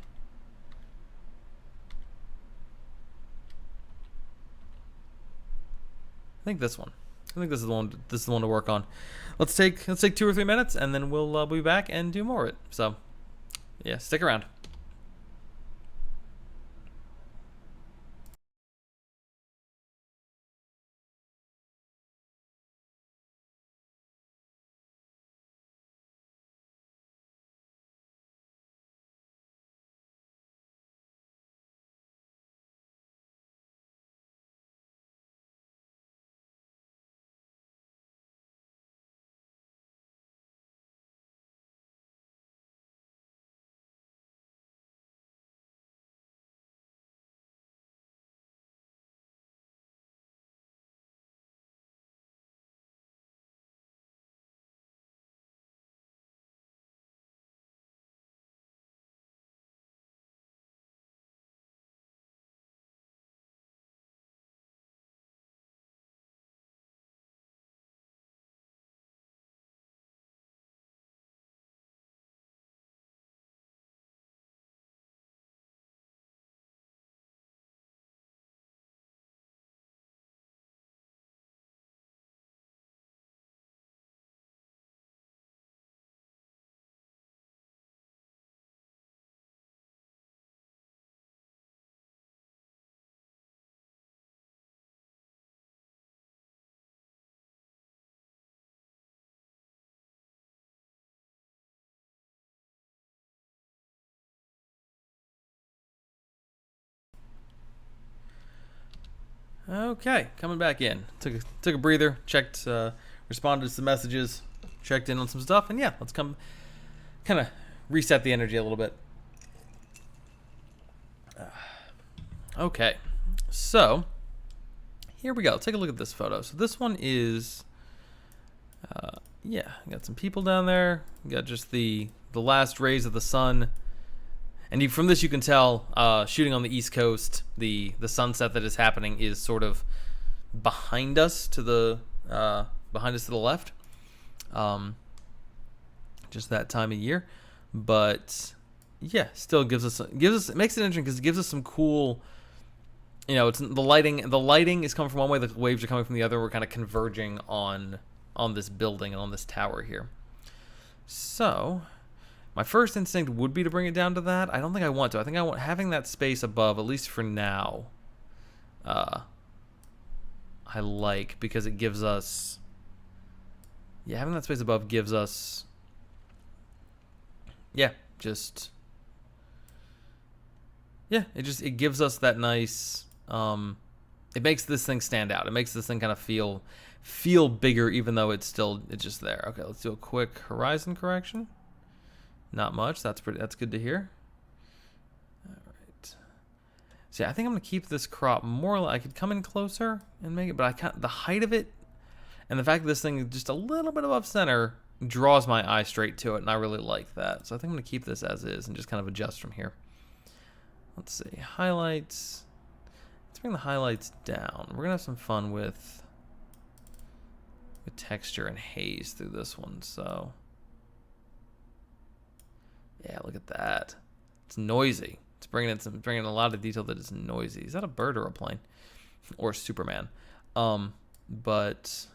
this one. I think this is the one. This is the one to work on. Let's take 2 or 3 minutes, and then we'll be back and do more of it. So, yeah, stick around. Okay, coming back in. Took a breather, checked, responded to some messages, checked in on some stuff, and yeah, let's come kind of reset the energy a little bit. Okay, so here we go. Take a look at this photo. So this one is, yeah, got some people down there. Got just the last rays of the sun. And from this, you can tell, shooting on the East Coast, the sunset that is happening is sort of behind us to the left. Just that time of year, but yeah, still gives us it makes it interesting because it gives us some cool. You know, it's the lighting. The lighting is coming from one way, the waves are coming from the other. We're kind of converging on this building and on this tower here. So my first instinct would be to bring it down to that. I don't think I want to. I think I want having that space above, at least for now. I like, because it gives us, yeah, having that space above gives us, yeah, just, yeah, it gives us that nice, it makes this thing stand out. It makes this thing kind of feel bigger, even though it's just there. Okay, let's do a quick horizon correction. Not much. That's good to hear. All right. See, I think I'm gonna keep this crop more. I could come in closer and make it, but I can't. The height of it, and the fact that this thing is just a little bit above center, draws my eye straight to it, and I really like that. So I think I'm gonna keep this as is and just kind of adjust from here. Let's see, highlights. Let's bring the highlights down. We're gonna have some fun with texture and haze through this one. So. Yeah, look at that. It's noisy. It's bringing in a lot of detail that is noisy. Is that a bird or a plane? Or Superman? But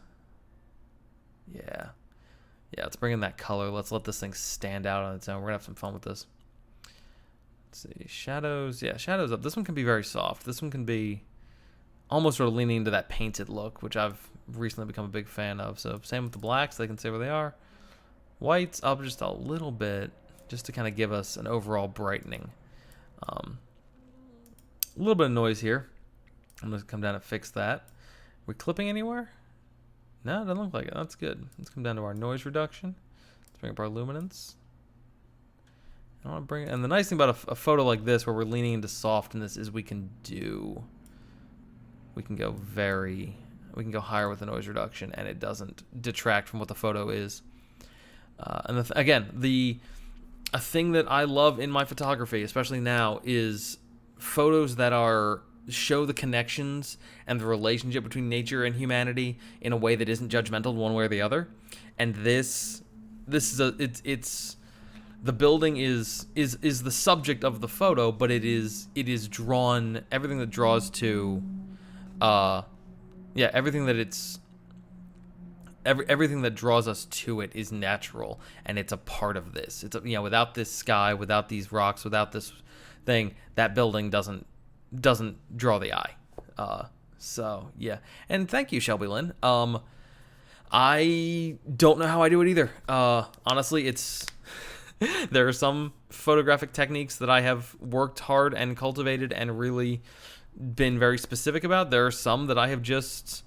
yeah, it's bringing that color. Let's let this thing stand out on its own. We're gonna have some fun with this. Let's see, shadows. Yeah, shadows up. This one can be very soft. This one can be almost sort of leaning into that painted look, which I've recently become a big fan of. So same with the blacks. They can stay where they are. Whites up just a little bit, just to kind of give us an overall brightening. A little bit of noise here. I'm going to come down and fix that. Are we clipping anywhere? No, it doesn't look like it. That's good. Let's come down to our noise reduction. Let's bring up our luminance. I want to bring, and the nice thing about a photo like this, where we're leaning into softness, is we can go higher with the noise reduction, and it doesn't detract from what the photo is. And a thing that I love in my photography, especially now, is photos that show the connections and the relationship between nature and humanity in a way that isn't judgmental one way or the other. And this is it's the building is the subject of the photo, but it is drawn, everything that draws to everything that draws us to it is natural, and it's a part of this. It's without this sky, without these rocks, without this thing, that building doesn't draw the eye. So yeah, and thank you, Shelby Lynn. I don't know how I do it either. Honestly, there are some photographic techniques that I have worked hard and cultivated and really been very specific about. There are some that I have just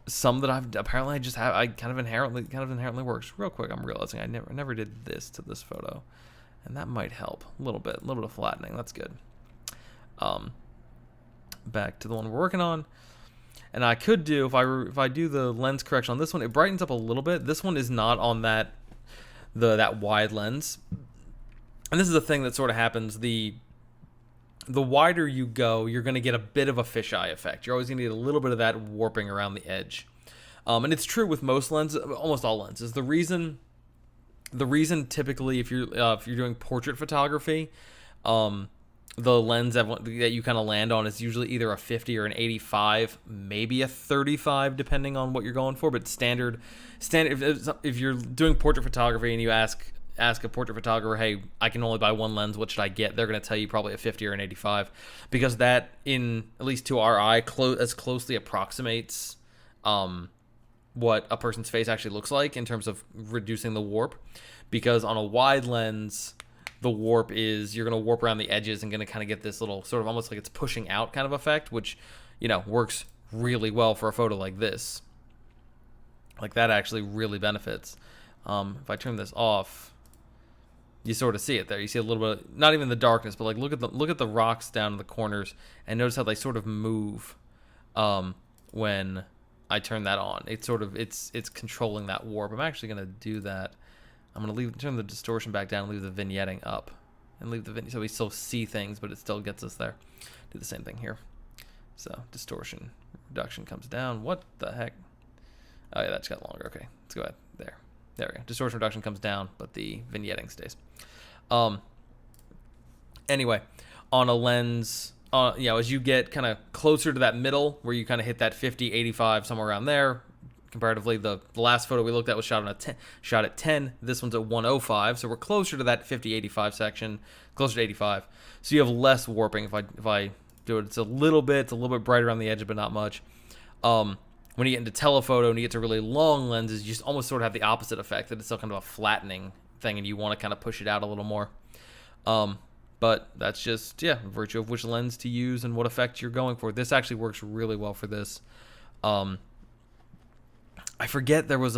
some that I kind of inherently works. Real quick, I'm realizing I never did this to this photo, and that might help a little bit of flattening. That's good. Back to the one we're working on, and I could do, if I do the lens correction on this one, it brightens up a little bit. This one is not on that wide lens, and this is the thing that sort of happens. The wider you go, you're going to get a bit of a fisheye effect. You're always going to get a little bit of that warping around the edge. And it's true with most lenses, almost all lenses. The reason typically, if you're doing portrait photography, the lens that you kind of land on is usually either a 50 or an 85, maybe a 35, depending on what you're going for. But standard, if you're doing portrait photography and you ask a portrait photographer, hey, I can only buy one lens, what should I get? They're going to tell you probably a 50 or an 85, because that, in at least to our eye, as closely approximates what a person's face actually looks like in terms of reducing the warp. Because on a wide lens, the warp is, you're going to warp around the edges and going to kind of get this little sort of almost like it's pushing out kind of effect, which works really well for a photo like this. Like, that actually really benefits. If I turn this off, you sort of see it there. You see a little bit, not even the darkness, but like look at the rocks down in the corners, and notice how they sort of move when I turn that on. It's sort of it's controlling that warp. I'm actually gonna do that. I'm gonna turn the distortion back down, and leave the vignetting up, and leave the so we still see things, but it still gets us there. Do the same thing here. So distortion reduction comes down. What the heck? Oh yeah, that just got longer. Okay, let's go ahead there. There we go. Distortion reduction comes down, but the vignetting stays. Anyway, on a lens, as you get kind of closer to that middle, where you kind of hit that 50, 85, somewhere around there, comparatively, the last photo we looked at was shot at 10. This one's at 105, so we're closer to that 50, 85 section, closer to 85. So you have less warping if I do it. It's a little bit brighter around the edge, but not much. When you get into telephoto and you get to really long lenses, you just almost sort of have the opposite effect, that it's still kind of a flattening thing, and you want to kind of push it out a little more. But that's just, virtue of which lens to use and what effect you're going for. This actually works really well for this. I forget, there was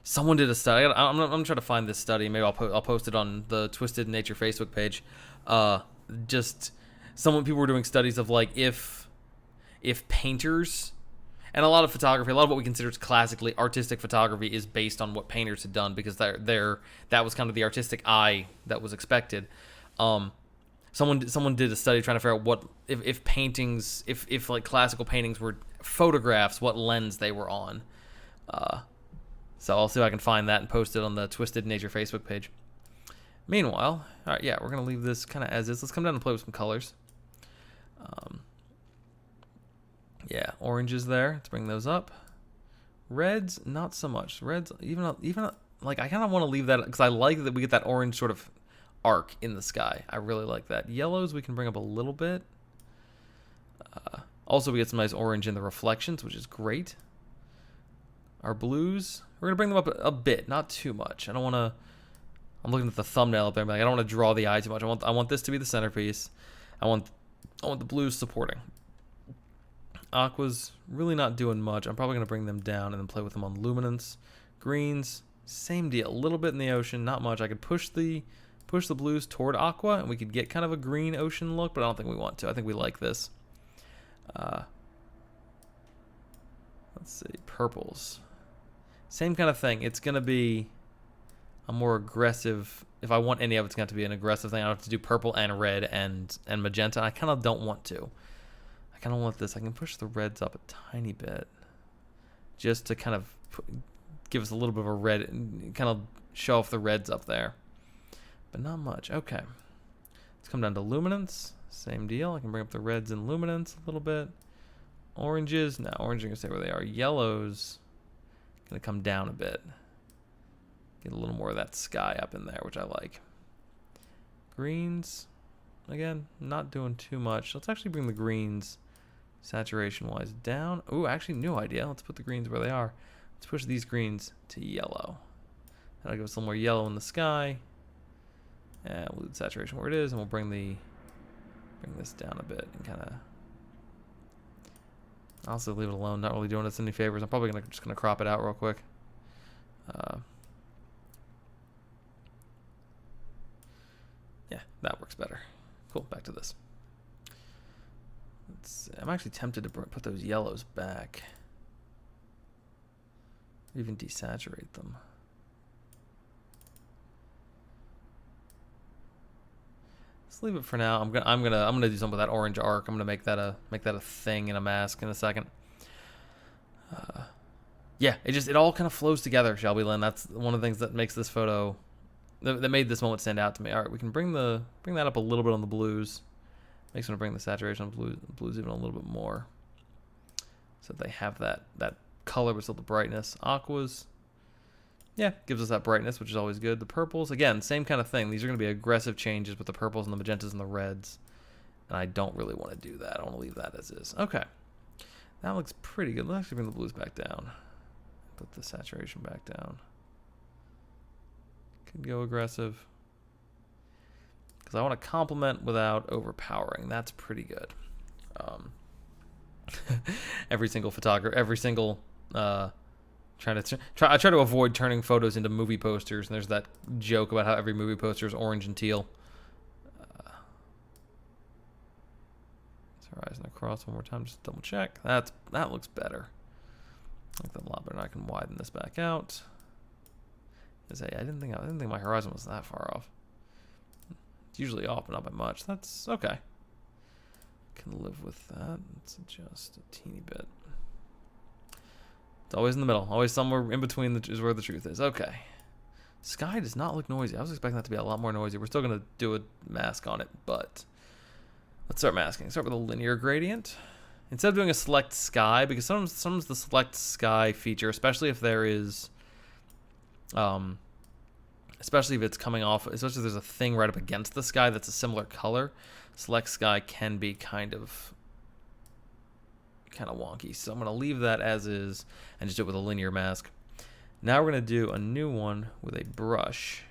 someone did a study. I'm trying to find this study. Maybe I'll post it on the Twisted Nature Facebook page. People were doing studies of like if painters, and a lot of what we consider classically artistic photography is based on what painters had done, because that was kind of the artistic eye that was expected. Someone did a study trying to figure out what if paintings, if like classical paintings were photographs, what lens they were on. So I'll see if I can find that and post it on the Twisted Nature Facebook page. Meanwhile, all right, we're gonna leave this kind of as is. Let's come down and play with some colors. Oranges there. Let's bring those up. Reds, not so much. Reds, even like, I kind of want to leave that, because I like that we get that orange sort of arc in the sky. I really like that. Yellows we can bring up a little bit. Also, we get some nice orange in the reflections, which is great. Our blues, we're gonna bring them up a bit, not too much. I don't want to. I'm looking at the thumbnail up there. I don't want to draw the eye too much. I want this to be the centerpiece. I want the blues supporting. Aqua's really not doing much. I'm probably going to bring them down and then play with them on luminance. Greens, Same deal, a little bit in the ocean, not much. I could push the blues toward aqua, and we could get kind of a green ocean look, but I don't think we want to. I think we like this. Let's see, purples. Same kind of thing. It's gonna be a more aggressive. If I want any of it's going to be an aggressive thing, I have to do purple and red and magenta. I kind of don't want to. I kind of want this. I can push the reds up a tiny bit, just to kind of give us a little bit of a red, and kind of show off the reds up there, but not much. Okay, let's come down to luminance. Same deal. I can bring up the reds and luminance a little bit. Oranges, no, oranges are gonna stay where they are. Yellows, gonna come down a bit. Get a little more of that sky up in there, which I like. Greens, again, not doing too much. Let's actually bring the greens saturation-wise down. Ooh, actually, new idea. Let's put the greens where they are. Let's push these greens to yellow. That'll give us a little more yellow in the sky. And we'll leave the saturation where it is, and we'll bring this down a bit and kind of. Also leave it alone. Not really doing us any favors. I'm probably just gonna crop it out real quick. Yeah, that works better. Cool, back to this. I'm actually tempted to put those yellows back. Even desaturate them. Let's leave it for now. I'm gonna do something with that orange arc. I'm gonna make that a thing in a mask in a second. Yeah, it all kind of flows together, Shelby Lynn. That's one of the things that makes this photo. That made this moment stand out to me. All right, we can bring that up a little bit on the blues. Makes me want to bring the saturation on blues even a little bit more, so they have that color but still the brightness. Aquas, yeah, gives us that brightness, which is always good. The purples, again, same kind of thing. These are going to be aggressive changes with the purples and the magentas and the reds, and I don't really want to do that. I want to leave that as is. Okay, that looks pretty good. Let's actually bring the blues back down. Put the saturation back down. Could go aggressive because I want to complement without overpowering. That's pretty good. Every single photographer, I try to avoid turning photos into movie posters, and there's that joke about how every movie poster is orange and teal. Let's horizon across one more time, just double check. That looks better. I like that a lot better. Now I can widen this back out. I didn't think my horizon was that far off. It's usually off, but not by much. That's okay. Can live with that. Let's adjust a teeny bit. It's always in the middle. Always somewhere in between is where the truth is. Okay. Sky does not look noisy. I was expecting that to be a lot more noisy. We're still going to do a mask on it, but let's start masking. Start with a linear gradient. Instead of doing a select sky, because sometimes the select sky feature, especially if there is... especially if it's coming off, especially if there's a thing right up against the sky that's a similar color, select sky can be kind of wonky. So I'm going to leave that as is and just do it with a linear mask. Now we're going to do a new one with a brush.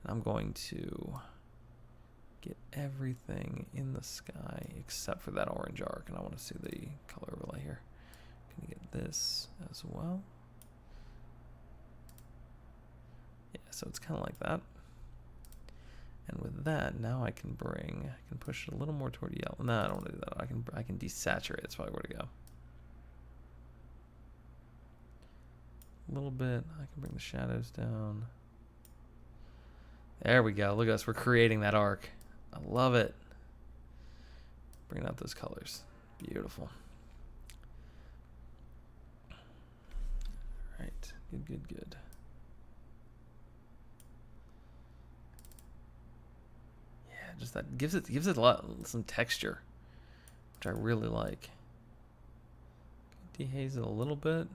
I'm going to get everything in the sky except for that orange arc, and I want to see the color overlay here. Can you get this as well? Yeah, so it's kind of like that. And with that, now I can push it a little more toward yellow. No, I don't want to do that. I can desaturate. That's probably where to go. A little bit. I can bring the shadows down. There we go. Look at us. We're creating that arc. I love it. Bring out those colors. Beautiful. All right. Good. Just that gives it some texture, which I really like. Dehaze it a little bit,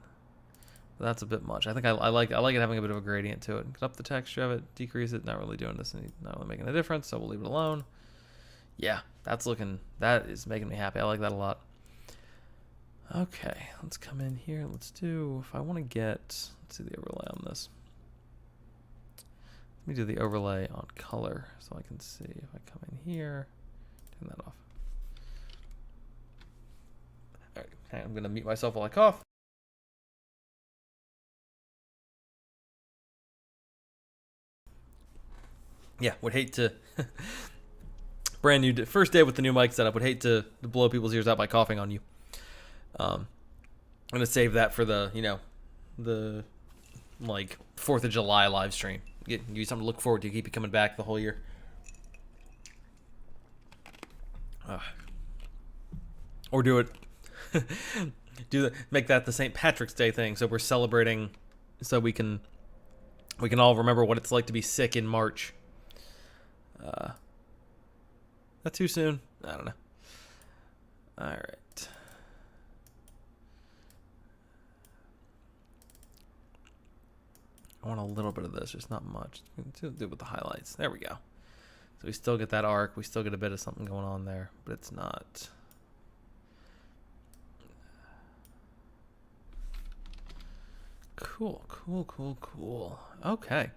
but that's a bit much. I think I like it having a bit of a gradient to it. Cut up the texture of it, decrease it. Not really doing this, not really making a difference. So we'll leave it alone. Yeah, that is making me happy. I like that a lot. Okay, let's come in here. Let's do. If I want to let's do the overlay on this. Let me do the overlay on color so I can see if I come in here, turn that off. All right, I'm going to mute myself while I cough. Yeah, would hate to brand new first day with the new mic setup. Would hate to blow people's ears out by coughing on you. I'm gonna save that for the the like 4th of July live stream. Give you something to look forward to. Keep you coming back the whole year. Or do it. Make that the St. Patrick's Day thing. So we're celebrating, so we can all remember what it's like to be sick in March. Not too soon. I don't know. All right. I want a little bit of this, just not much. Do it with the highlights. There we go. So we still get that arc. We still get a bit of something going on there, but it's not. Cool. Okay.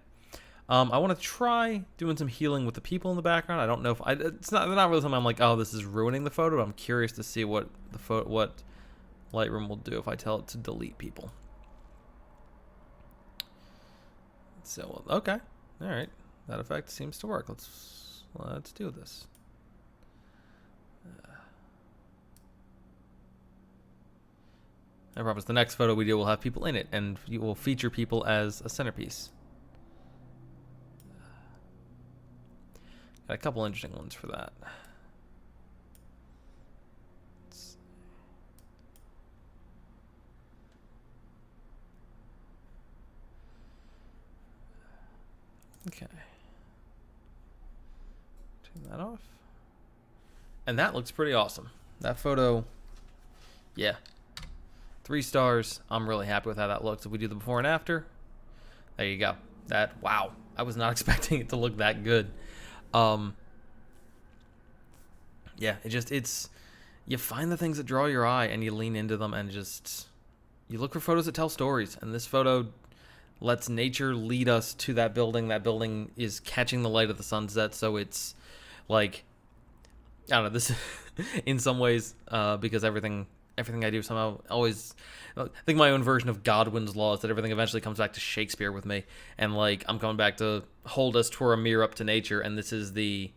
I want to try doing some healing with the people in the background. I don't know if it's not really something I'm like, oh, this is ruining the photo. But I'm curious to see what what Lightroom will do if I tell it to delete people. So, okay. All right. That effect seems to work. Let's do this. I promise the next photo we do will have people in it, and you will feature people as a centerpiece. Got a couple interesting ones for that. Okay. Turn that off. And that looks pretty awesome. That photo, yeah. 3 stars. I'm really happy with how that looks. If we do the before and after, there you go. Wow. I was not expecting it to look that good. Yeah, it's you find the things that draw your eye and you lean into them and just you look for photos that tell stories. And this photo lets nature lead us to that building. That building is catching the light of the sunset, so it's like, I don't know, this in some ways, because everything I do somehow always, I think my own version of Godwin's law is that everything eventually comes back to Shakespeare with me, and like I'm coming back to hold us toward a mirror up to nature, and this is the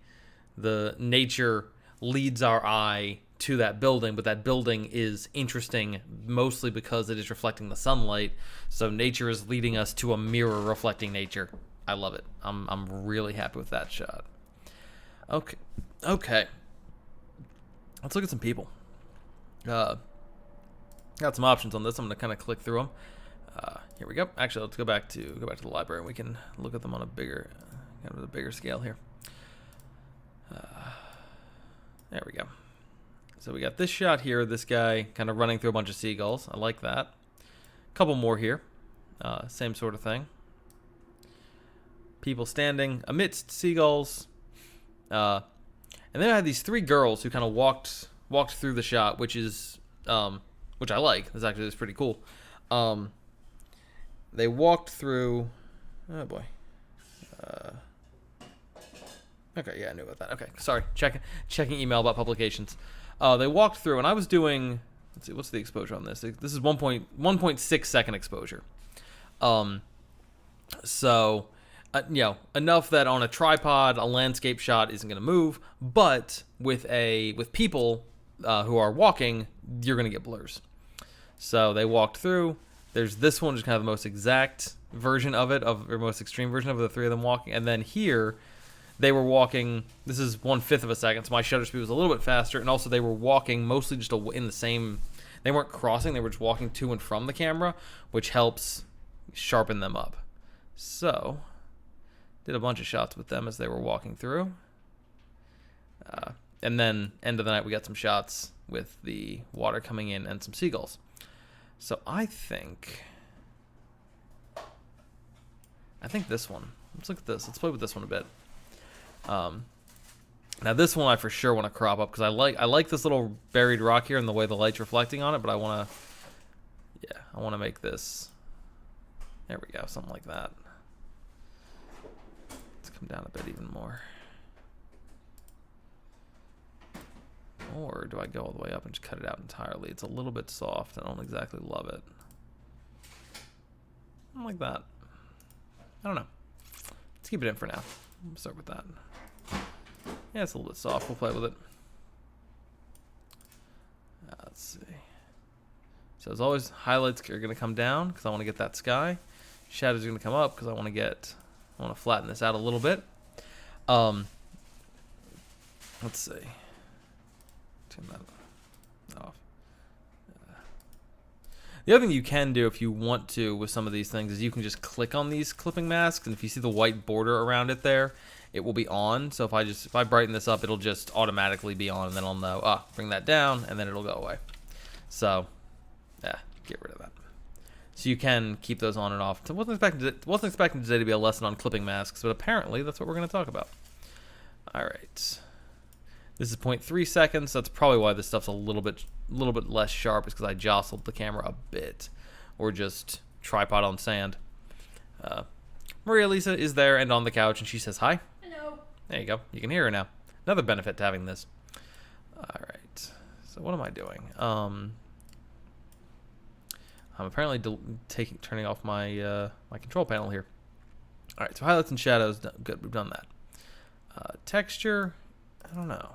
nature leads our eye to that building, but that building is interesting mostly because it is reflecting the sunlight. So nature is leading us to a mirror reflecting nature. I love it. I'm really happy with that shot. Okay. Let's look at some people. Got some options on this. I'm gonna kind of click through them. Here we go. Actually, let's go back to the library and we can look at them on a bigger scale here. There we go. So we got this shot here, this guy kind of running through a bunch of seagulls. I like that. A couple more here. Same sort of thing. People standing amidst seagulls. And then I had these 3 girls who kind of walked through the shot, which I like. This actually is pretty cool. They walked through. Oh boy. Okay, yeah, I knew about that. Okay, sorry. Checking email about publications. They walked through, and I was doing. Let's see, what's the exposure on this? This is 1.6 second exposure. So, enough that on a tripod, a landscape shot isn't going to move, but with people who are walking, you're going to get blurs. So they walked through. There's this one, just kind of the most exact version of it, or most extreme version of the 3 of them walking, and then here. They were walking, this is 1/5 of a second, so my shutter speed was a little bit faster, and also they were walking mostly just in the same, they weren't crossing, they were just walking to and from the camera, which helps sharpen them up. So, did a bunch of shots with them as they were walking through. And then, end of the night, we got some shots with the water coming in and some seagulls. So I think this one, let's look at this, let's play with this one a bit. Now this one I for sure want to crop up because I like this little buried rock here and the way the light's reflecting on it, but I want to make this, there we go, something like that. Let's come down a bit even more. Or do I go all the way up and just cut it out entirely? It's a little bit soft. I don't exactly love it. Something like that. I don't know. Let's keep it in for now. start with that. Yeah, it's a little bit soft. We'll play with it. Let's see. So as always, highlights are going to come down because I want to get that sky. Shadows are going to come up because I want to flatten this out a little bit. Let's see. Turn that off. The other thing you can do if you want to with some of these things is you can just click on these clipping masks, and if you see the white border around it there, it will be on. So if I brighten this up, it'll just automatically be on, and then I'll know, bring that down, and then it'll go away. So, yeah, get rid of that. So you can keep those on and off. So wasn't expecting today to be a lesson on clipping masks, but apparently that's what we're going to talk about. All right. This is 0.3 seconds. That's probably why this stuff's a little bit less sharp, is because I jostled the camera a bit, or just tripod on sand. Maria Lisa is there and on the couch, and she says hi. Hello. There you go. You can hear her now. Another benefit to having this. All right. So what am I doing? I'm apparently turning off my my control panel here. All right. So highlights and shadows. Good. We've done that. Texture. I don't know.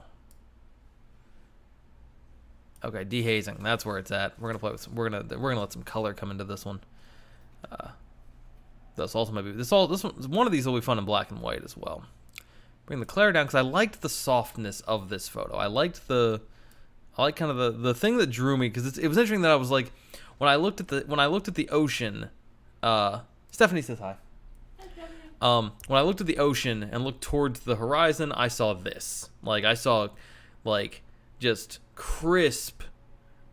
Okay, dehazing. That's where it's at. We're gonna play with we're gonna let some color come into this one. That's also maybe one of these will be fun in black and white as well. Bring the glare down because I liked the softness of this photo. I like kind of the thing that drew me, because it was interesting that I was like, when I looked at the ocean. Stephanie says hi. When I looked at the ocean and looked towards the horizon, I saw this. Like, I saw, like, just crisp,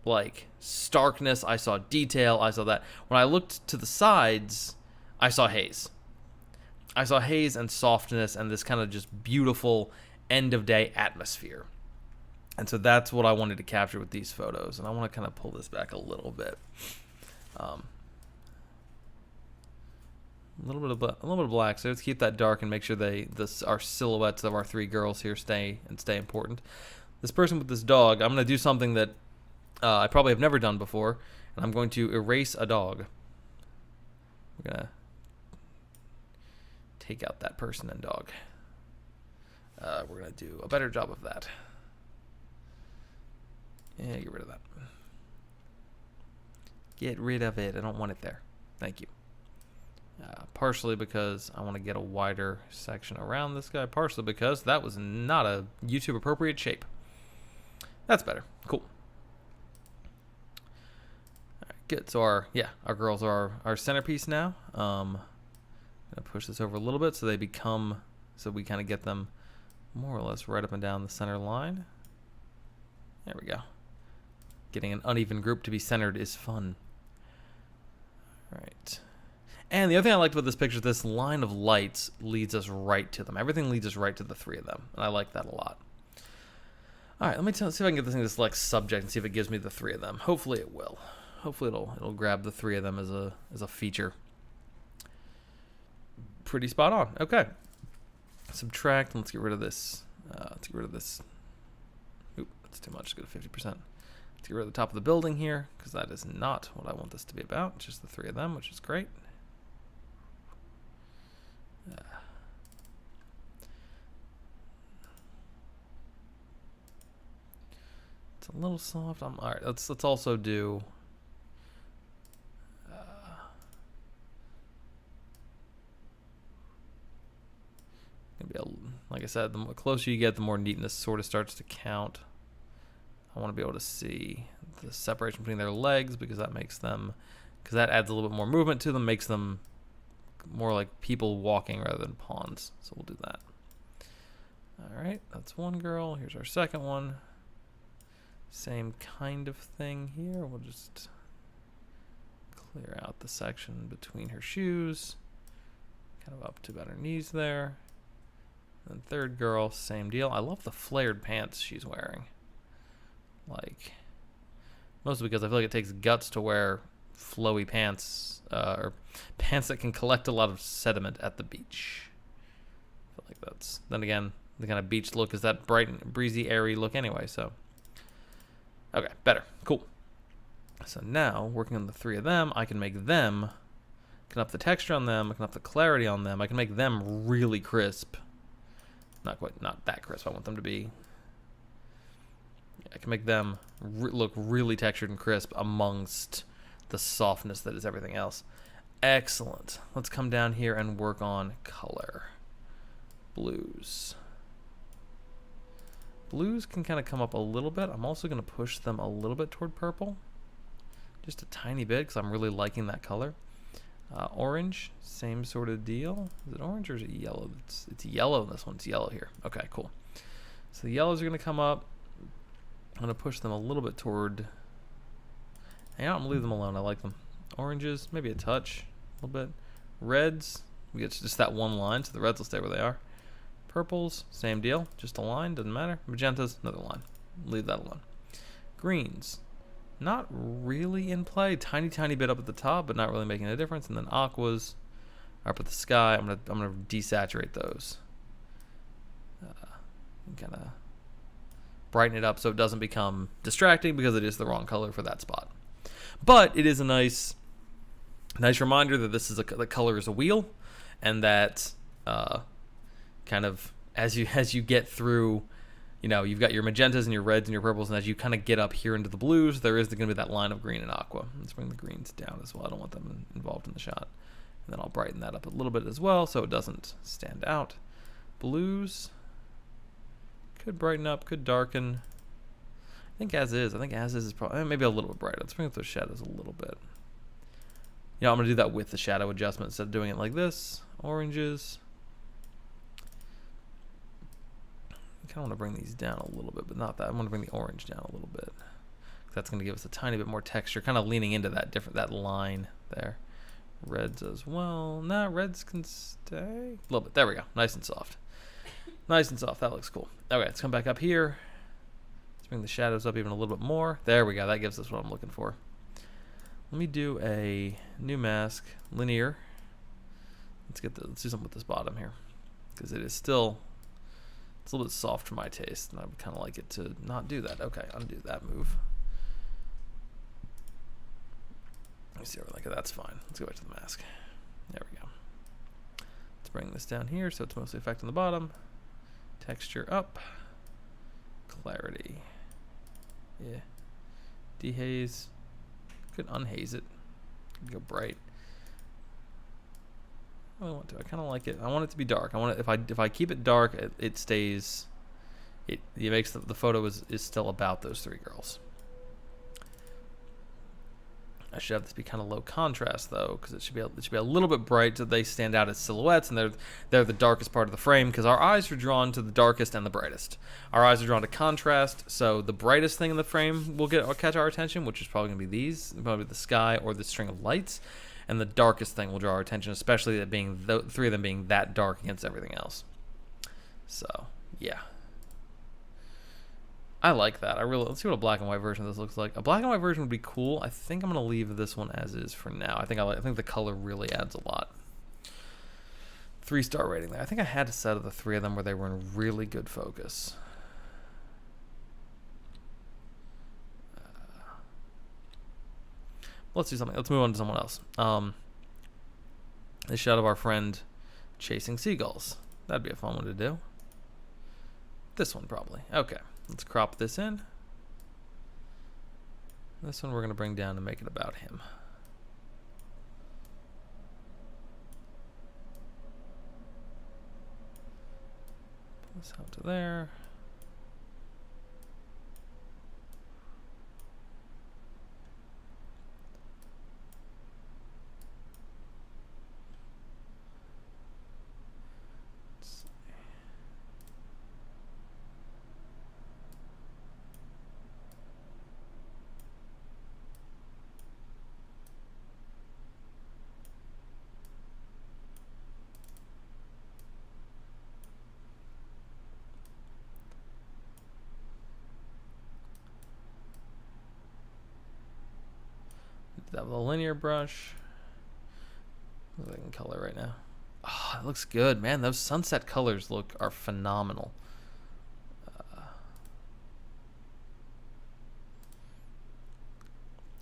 like, starkness. I saw detail. I saw that. When I looked to the sides, I saw haze. I saw haze and softness and this kind of just beautiful end-of-day atmosphere. And so that's what I wanted to capture with these photos. And I want to kind of pull this back a little bit. A little bit of black. So let's keep that dark and make sure our silhouettes of our three girls here stay important. This person with this dog, I'm going to do something that I probably have never done before, and I'm going to erase a dog. We're going to take out that person and dog. We're going to do a better job of that. Yeah, get rid of that. Get rid of it. I don't want it there. Thank you. Partially because I want to get a wider section around this guy. Partially because that was not a YouTube appropriate shape. That's better. Cool. All right, good. So our girls are our centerpiece now. I'm gonna push this over a little bit so we kind of get them more or less right up and down the center line. There we go. Getting an uneven group to be centered is fun. All right. And the other thing I liked about this picture is this line of lights leads us right to them. Everything leads us right to the three of them. And I like that a lot. All right, see if I can get this thing to select subject and see if it gives me the three of them. Hopefully it will. Hopefully it'll grab the three of them as a feature. Pretty spot on. Okay. Subtract. Let's get rid of this. Oop, that's too much. Let's go to 50%. Let's get rid of the top of the building here, because that is not what I want this to be about. Just the three of them, which is great. It's a little soft. All right, let's also do. Like I said, the closer you get, the more neatness sort of starts to count. I want to be able to see the separation between their legs, because that adds a little bit more movement to them, makes them more like people walking rather than pawns. So we'll do that. All right, that's one girl. Here's our second one. Same kind of thing here. We'll just clear out the section between her shoes, kind of up to about her knees there. And third girl, same deal. I love the flared pants she's wearing. Like, mostly because I feel like it takes guts to wear flowy pants, or pants that can collect a lot of sediment at the beach. I feel like that's, then again, the kind of beach look is that bright and breezy, airy look anyway, so. Okay, better. Cool. So now, working on the three of them, I can make them, I can up the texture on them, I can up the clarity on them, I can make them really crisp. not that crisp. I want them to be, I can make them look really textured and crisp amongst the softness that is everything else. Excellent. Let's come down here and work on color. Blues. Blues can kind of come up a little bit. I'm also going to push them a little bit toward purple. Just a tiny bit because I'm really liking that color. Orange, same sort of deal. Is it orange or is it yellow? It's yellow in this one. It's yellow here. Okay, cool. So the yellows are going to come up. I'm going to push them a little bit toward... Hang on, I'm going to leave them alone. I like them. Oranges, maybe a touch, a little bit. Reds, we get just that one line, so the reds will stay where they are. Purples, same deal, just a line, doesn't matter. Magentas, another line. Leave that alone. Greens, not really in play. Tiny, tiny bit up at the top, but not really making a difference. And then aquas are up at the sky. I'm gonna desaturate those. Kind of brighten it up so it doesn't become distracting because it is the wrong color for that spot. But it is a nice reminder that this is the color is a wheel, and that kind of as you get through, you know, you've got your magentas and your reds and your purples, and as you kind of get up here into the blues, there is going to be that line of green and aqua. Let's bring the greens down as well. I don't want them involved in the shot. And then I'll brighten that up a little bit as well so it doesn't stand out. Blues could brighten up, could darken. I think as is probably maybe a little bit brighter. Let's bring up those shadows a little bit. You know, I'm going to do that with the shadow adjustment instead of doing it like this. Oranges. I kind of want to bring these down a little bit, but not that. I want to bring the orange down a little bit. That's going to give us a tiny bit more texture, kind of leaning into that line there. Reds as well. Nah, reds can stay. A little bit. There we go. Nice and soft. Nice and soft. That looks cool. Okay, let's come back up here. Let's bring the shadows up even a little bit more. There we go. That gives us what I'm looking for. Let me do a new mask, linear. Let's do something with this bottom here, because it's a little bit soft for my taste, and I would kind of like it to not do that. Okay, undo that move. Let me see over like that's fine. Let's go back to the mask. There we go. Let's bring this down here so it's mostly affecting the bottom. Texture up. Clarity. Yeah. Dehaze. Could unhaze it. Could go bright. I really want to. I kind of like it. I want it to be dark. I want it, if I keep it dark, it stays. It makes the photo is still about those three girls. I should have this be kind of low contrast though, because it should be a little bit bright so they stand out as silhouettes, and they're the darkest part of the frame, because our eyes are drawn to the darkest and the brightest. Our eyes are drawn to contrast, so the brightest thing in the frame will catch our attention, which is probably going to be these, probably the sky or the string of lights, and the darkest thing will draw our attention, especially that being the three of them being that dark against everything else. So yeah. I like that. Let's see what a black and white version of this looks like. A black and white version would be cool. I think I'm going to leave this one as is for now. I think the color really adds a lot. 3-star rating there. I think I had a set of the three of them where they were in really good focus. Let's do something. Let's move on to someone else. This shot of our friend chasing seagulls. That'd be a fun one to do. This one probably. Okay. Let's crop this in. This one we're going to bring down and make it about him. Pull this out to there. That with a linear brush. I can color right now. Oh, it looks good, man. Those sunset colors are phenomenal. I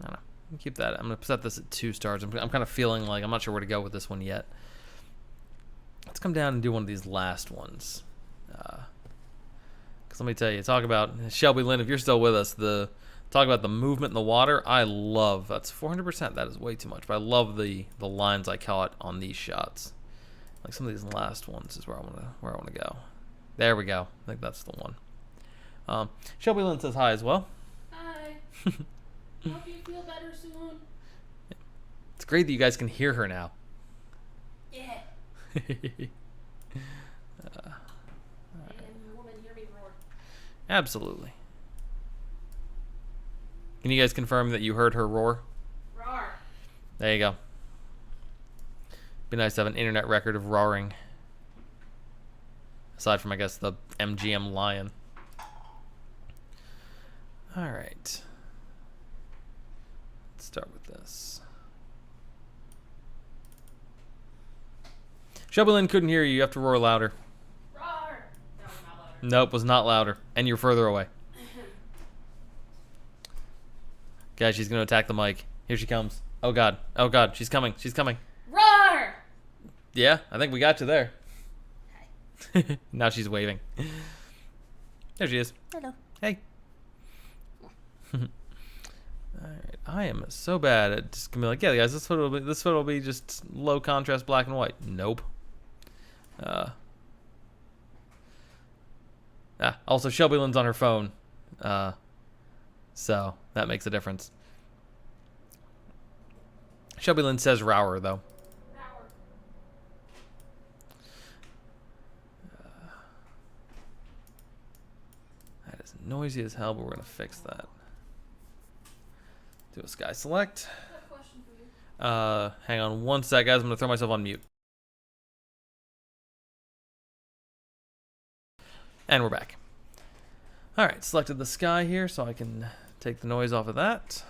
don't know. Keep that. I'm gonna set this at 2 stars. I'm kind of feeling like I'm not sure where to go with this one yet. Let's come down and do one of these last ones. let me tell you, talk about Shelby Lynn. If you're still with us, talk about the movement in the water. I love that's 400%. That is way too much, but I love the lines I caught on these shots. Like some of these last ones is where I want to go. There we go. I think that's the one. Shelby Lynn says hi as well. Hi. Hope you feel better soon. It's great that you guys can hear her now. Yeah. Woman, hear me roar. Absolutely. Can you guys confirm that you heard her roar? Roar. There you go. Be nice to have an internet record of roaring. Aside from, I guess, the MGM lion. Alright. Let's start with this. Shelby Lynn couldn't hear you. You have to roar louder. Roar. That was not louder. Nope, was not louder. And you're further away. Guys, she's going to attack the mic. Here she comes. Oh, God. Oh, God. She's coming. She's coming. Roar. Yeah, I think we got you there. Hi. Now she's waving. There she is. Hello. Hey. Alright, I am so bad at just gonna be like, yeah, guys, this photo will be just low contrast black and white. Nope. Also, Shelby Lynn's on her phone, so that makes a difference. Shelby Lynn says Rower though. Roar. That is noisy as hell, but we're gonna fix that. Do a sky select. I have a question for you. Hang on one sec, guys. I'm gonna throw myself on mute. And we're back. All right, selected the sky here, so I can take the noise off of that.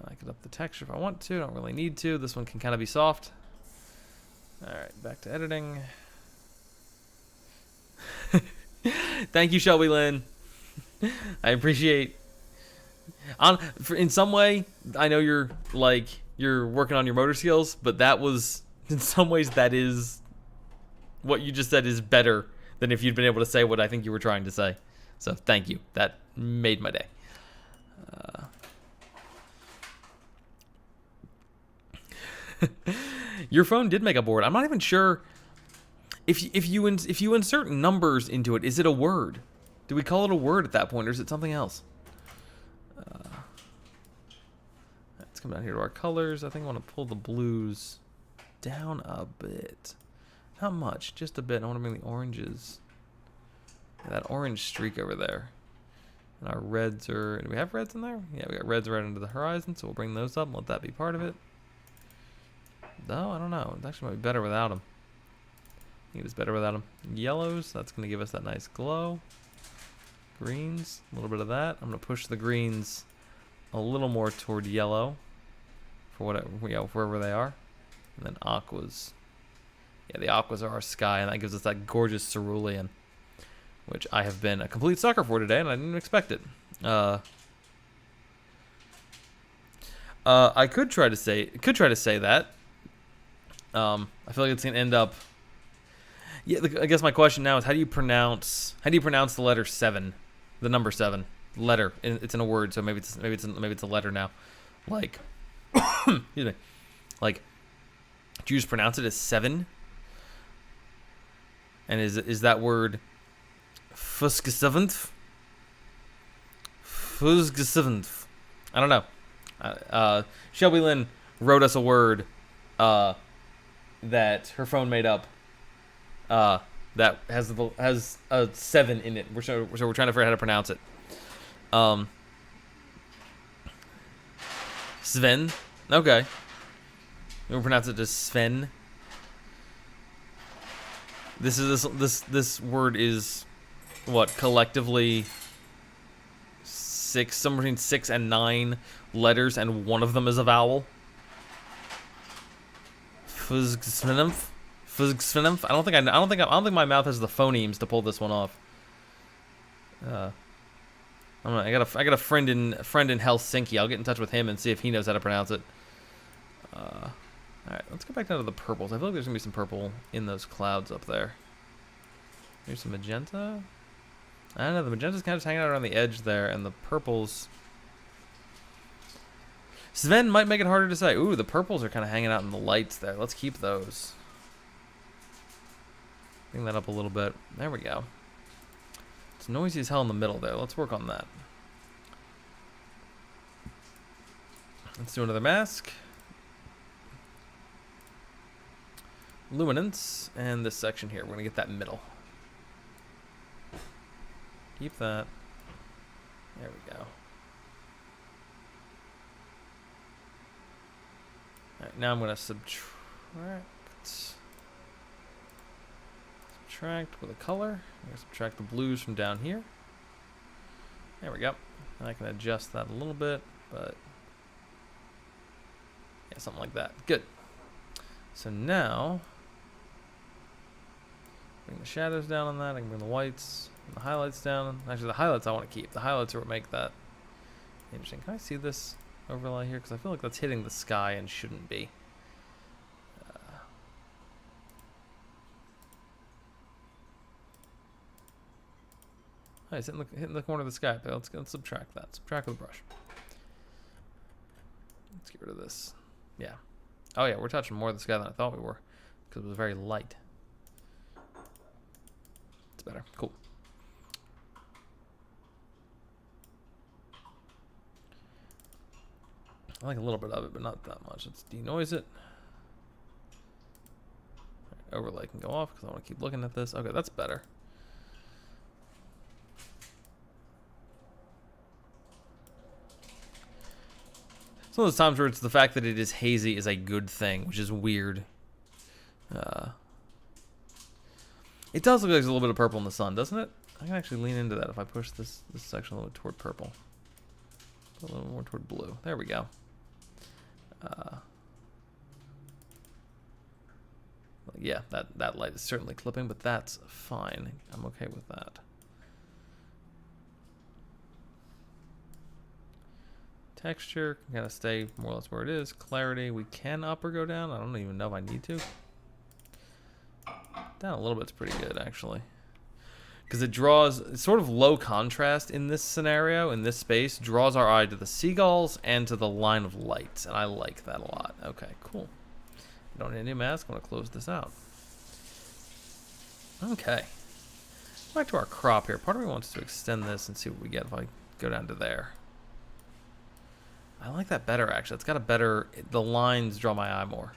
I can up the texture if I want to. Don't really need to. This one can kind of be soft. All right, back to editing. Thank you, Shelby Lynn. I appreciate. In some way, I know you're working on your motor skills, but that was, in some ways, that is what you just said is better than if you'd been able to say what I think you were trying to say. So thank you. That made my day. Your phone did make a board. I'm not even sure if you insert numbers into it, is it a word? Do we call it a word at that point, or is it something else? Let's come down here to our colors. I think I want to pull the blues down a bit. Not much, just a bit. I want to bring the oranges. Yeah, that orange streak over there. And our reds are... Do we have reds in there? Yeah, we got reds right into the horizon, so we'll bring those up and let that be part of it. No, I don't know. It actually might be better without them. I think it's better without them. Yellows, that's going to give us that nice glow. Greens, a little bit of that. I'm going to push the greens a little more toward yellow for whatever, wherever they are. And then aquas. Yeah, the aquas are our sky, and that gives us that gorgeous cerulean, which I have been a complete sucker for today, and I didn't expect it. I could try to say that. I feel like it's gonna end up. Yeah, I guess my question now is how do you pronounce the letter 7, the number 7 letter? It's in a word, so maybe it's a letter now. Like, excuse me. Like, do you just pronounce it as 7? And is that word Fusgesevent? Fusgesevent. I don't know. Shelby Lynn wrote us a word that her phone made up that has a 7 in it. So we're trying to figure out how to pronounce it. Sven. Okay. We'll pronounce it as Sven. This word is what, collectively somewhere between 6 and 9 letters, and one of them is a vowel. Fuzgsvenemph. I don't think my mouth has the phonemes to pull this one off. I got a friend in Helsinki. I'll get in touch with him and see if he knows how to pronounce it. All right, let's go back down to the purples. I feel like there's gonna be some purple in those clouds up there. Here's some magenta. I don't know, the magenta's kind of just hanging out around the edge there, and the purples... Sven might make it harder to say. Ooh, the purples are kind of hanging out in the lights there. Let's keep those. Bring that up a little bit. There we go. It's noisy as hell in the middle there. Let's work on that. Let's do another mask. Luminance. And this section here. We're going to get that middle. Keep that. There we go. Alright, now I'm going to subtract with a color. I'm going to subtract the blues from down here. There we go. And I can adjust that a little bit, but yeah, something like that. Good. So now, bring the shadows down on that. I can bring the whites and the highlights down. Actually, the highlights I want to keep. The highlights are what make that interesting. Can I see this overlay here? Because I feel like that's hitting the sky and shouldn't be. Oh, it's hitting the corner of the sky. But let's subtract that. Subtract with a brush. Let's get rid of this. Yeah. Oh yeah, we're touching more of the sky than I thought we were, because it was very light. It's better. Cool. I like a little bit of it, but not that much. Let's denoise it. Overlay can go off because I want to keep looking at this. Okay, that's better. Some of those times where it's the fact that it is hazy is a good thing, which is weird. It does look like there's a little bit of purple in the sun, doesn't it? I can actually lean into that if I push this section a little bit toward purple. A little more toward blue. There we go. Yeah, that light is certainly clipping, but that's fine. I'm okay with that. Texture can kind of stay more or less where it is. Clarity, we can up or go down. I don't even know if I need to. Down a little bit's pretty good, actually. Because it draws, it's sort of low contrast in this scenario, in this space, draws our eye to the seagulls and to the line of lights. And I like that a lot. Okay, cool. I don't need a new mask. I'm going to close this out. Okay. Back to our crop here. Part of me wants to extend this and see what we get if I go down to there. I like that better, actually. It's got a better... The lines draw my eye more.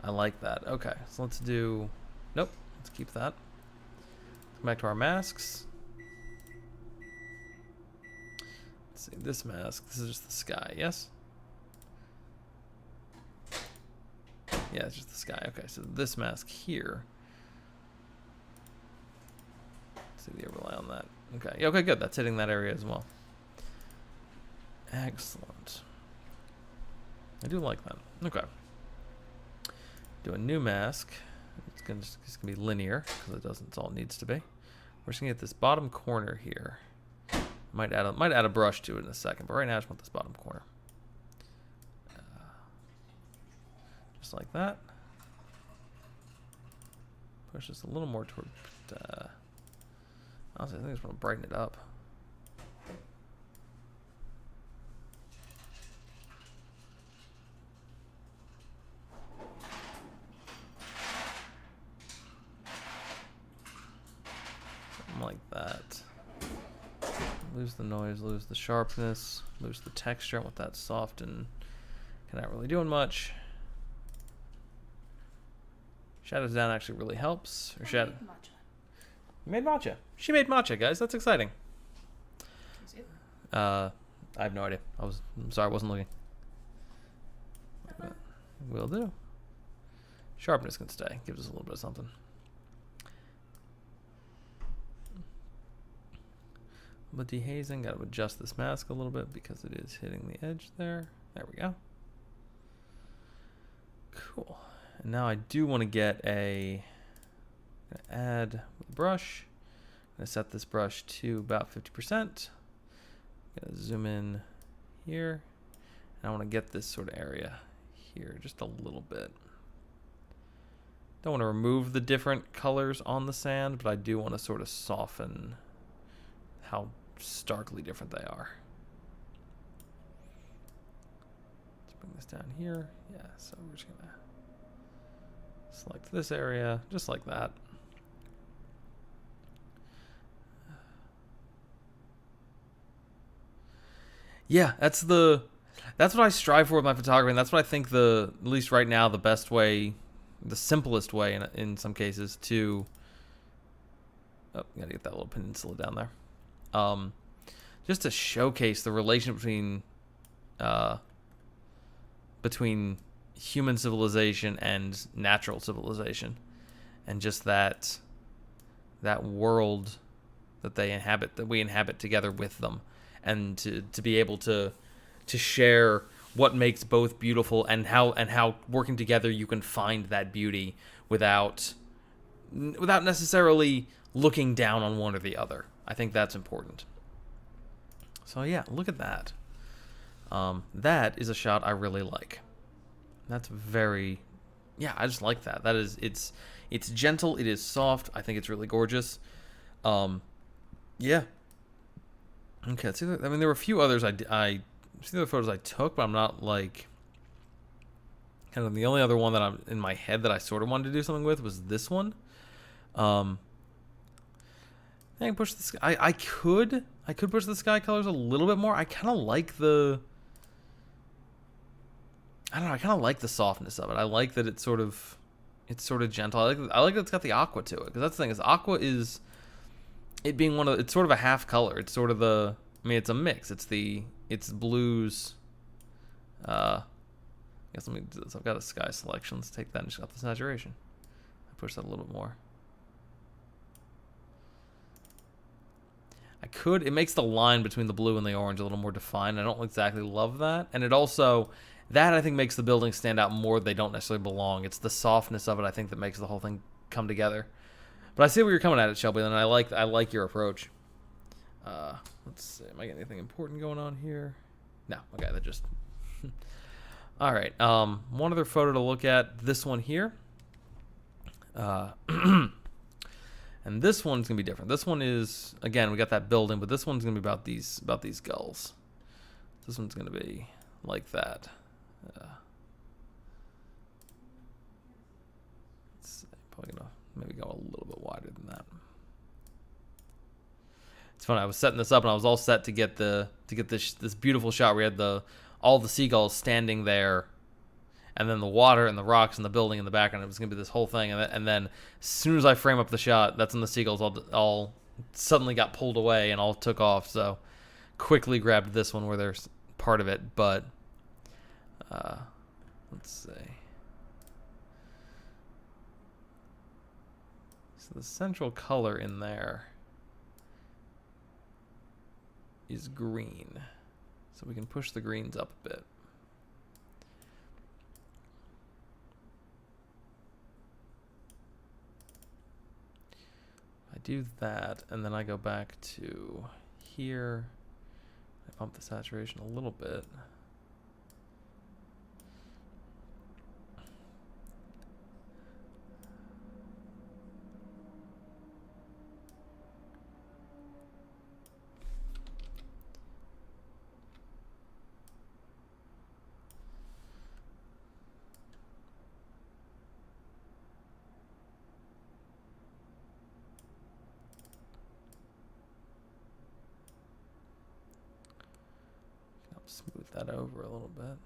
I like that. Okay, so let's do... Nope. Let's keep that. Come back to our masks. Let's see. This mask. This is just the sky, yes? Yeah, it's just the sky. Okay, so this mask here. Let's see the overlay on that. Okay, okay, good. That's hitting that area as well. Excellent. I do like that. Okay. Do a new mask. It's gonna be linear because it doesn't. It's all it needs to be. We're just gonna get this bottom corner here. Might add a brush to it in a second, but right now I just want this bottom corner. Just like that. Push this a little more toward. Honestly, I think I just want to brighten it up. Like that. Lose the noise, lose the sharpness, lose the texture. I want that soft and not really doing much. Shadows down actually really helps. Or shadow. You made matcha. She made matcha, guys. That's exciting. I have no idea. I'm sorry, I wasn't looking. Will do. Sharpness can stay. Gives us a little bit of something. But dehazing, got to adjust this mask a little bit because it is hitting the edge there. There we go. Cool. And now I do want to get a, add a brush. I'm going to set this brush to about 50%. I'm going to zoom in here. And I want to get this sort of area here just a little bit. Don't want to remove the different colors on the sand, but I do want to sort of soften how starkly different they are. Let's bring this down here. Yeah, so we're just gonna select this area just like that. Yeah, that's what I strive for with my photography, and that's what I think at least right now, the best way, the simplest way in some cases to. Oh, gotta get that little peninsula down there. Just to showcase the relation between human civilization and natural civilization, and just that world that we inhabit together with them. And to be able to share what makes both beautiful and how working together you can find that beauty without necessarily looking down on one or the other. I think that's important. So yeah, look at that. That is a shot I really like. That's very, yeah, I just like that. That is, it's gentle, it is soft. I think it's really gorgeous. Yeah. Okay, I mean, there were a few others I see the other photos I took, but I'm not like, kind of the only other one that I'm in my head that I sort of wanted to do something with was this one. I can push the sky. I could push the sky colors a little bit more. I kind of like the, I don't know, I kind of like the softness of it. I like that it's sort of gentle. I like that it's got the aqua to it, because that's the thing, is aqua is it being it's sort of a half color. It's sort of I mean, it's a mix. It's blues. I guess let me do this. I've got a sky selection. Let's take that and just up the saturation. I push that a little bit more. It makes the line between the blue and the orange a little more defined. I don't exactly love that. And it also, that I think makes the buildings stand out more. They don't necessarily belong. It's the softness of it, I think, that makes the whole thing come together. But I see where you're coming at it, Shelby, and I like your approach. Let's see. Am I getting anything important going on here? No. Okay, that just... All right. One other photo to look at. This one here. And this one's going to be different. This one is, again, we got that building, but this one's going to be about these gulls. This one's going to be like that. Let's see. Probably going to maybe go a little bit wider than that. It's funny. I was setting this up, and I was all set to get this beautiful shot where we had all the seagulls standing there, and then the water and the rocks and the building in the background. It was gonna be this whole thing, and then as soon as I frame up the shot, that's when the seagulls all suddenly got pulled away and all took off. So quickly grabbed this one where there's part of it, but let's see. So the central color in there is green. So we can push the greens up a bit. I do that, and then I go back to here. I bump the saturation a little bit. Smooth that over a little bit.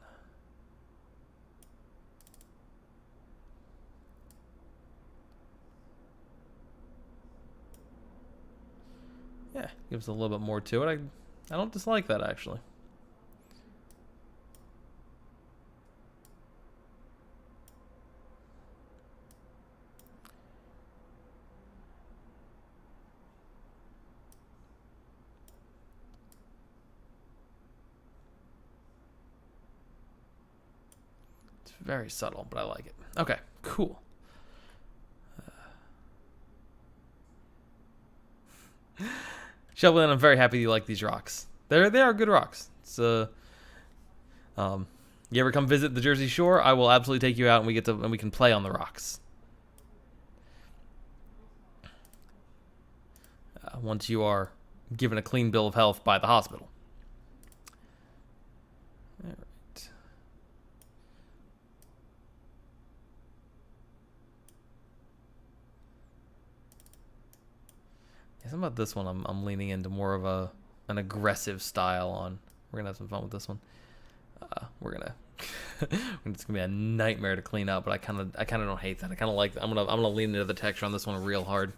Yeah, gives a little bit more to it. I don't dislike that, actually. Very subtle, but I like it. Okay, cool. Shelby, I'm very happy you like these rocks. They are good rocks. It's you ever come visit the Jersey Shore? I will absolutely take you out, and we can play on the rocks. Once you are given a clean bill of health by the hospital. All right. Yeah, something about this one I'm leaning into more of an aggressive style on. We're gonna have some fun with this one. We're gonna it's gonna be a nightmare to clean up, but I kind of don't hate that. I kind of like I'm gonna lean into the texture on this one real hard.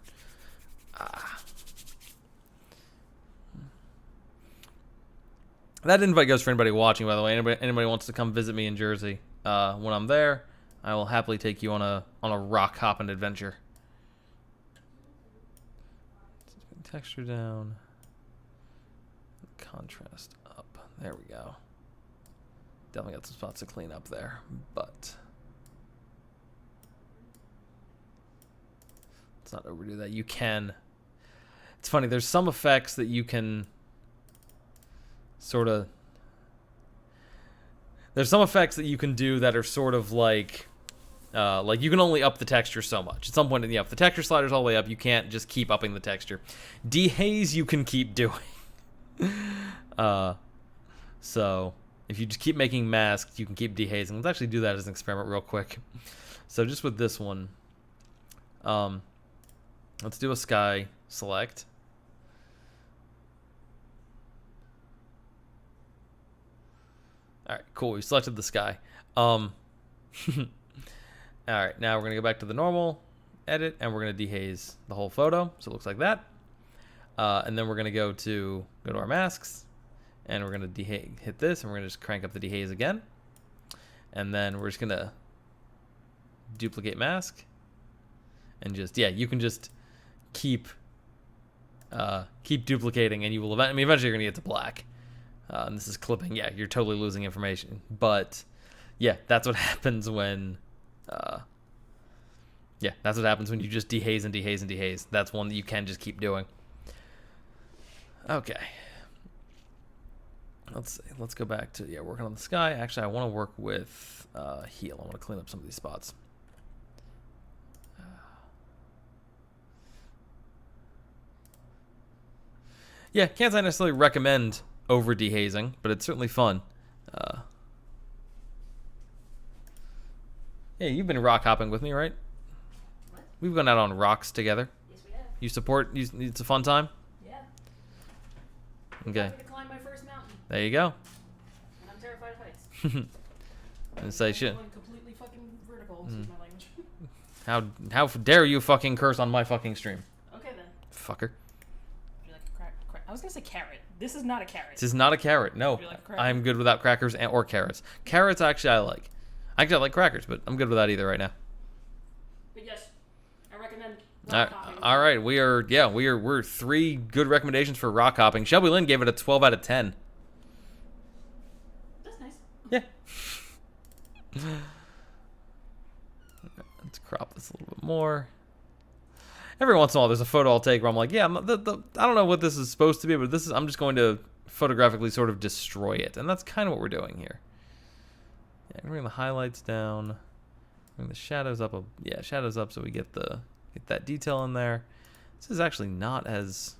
That invite goes for anybody watching, by the way. Anybody wants to come visit me in Jersey when I'm there, I will happily take you on a rock hopping adventure. Texture down, contrast up. There we go. Definitely got some spots to clean up there, but let's not overdo that. You can. It's funny. There's some effects that you can sort of. There's some effects that you can do that are sort of like you can only up the texture so much. At some point, if the texture slider's all the way up, you can't just keep upping the texture. Dehaze you can keep doing. So if you just keep making masks, you can keep dehazing. Let's actually do that as an experiment real quick. So just with this one, let's do a sky select. All right, cool. We selected the sky. All right, now we're going to go back to the normal edit, and we're going to dehaze the whole photo, so it looks like that. And then we're going to go to our masks, and we're going to hit this, and we're going to just crank up the dehaze again. And then we're just going to duplicate mask, and just, yeah, you can just keep duplicating, and you will eventually you're going to get to black. And this is clipping. Yeah, you're totally losing information. But yeah, that's what happens when that's what happens when you just dehaze and dehaze and dehaze. That's one that you can just keep doing. Okay. Let's see. Let's go back to working on the sky. Actually, I want to work with heal. I want to clean up some of these spots. Yeah, can't necessarily recommend over dehazing, but it's certainly fun. Yeah, you've been rock hopping with me, right? What? We've gone out on rocks together. Yes, we have. You support? It's a fun time. Yeah. Okay. To climb my first mountain. There you go. And I'm terrified of heights. And say shit. I'm going completely fucking vertical. Excuse my language. How dare you fucking curse on my fucking stream? Okay then. Fucker. Would you like a crack? I was gonna say carrot. This is not a carrot. This is not a carrot. No, Would you like a cracker? I'm good without crackers or carrots. Carrots actually I like. Actually, I like crackers, but I'm good without either right now. But yes, I recommend rock hopping. All right, we're 3 good recommendations for rock hopping. Shelby Lynn gave it a 12 out of 10. That's nice. Yeah. Let's crop this a little bit more. Every once in a while, there's a photo I'll take where I'm like, yeah, I don't know what this is supposed to be, but I'm just going to photographically sort of destroy it, and that's kind of what we're doing here. Yeah, bring the highlights down, bring the shadows up. Shadows up, so we get that detail in there. This is actually not as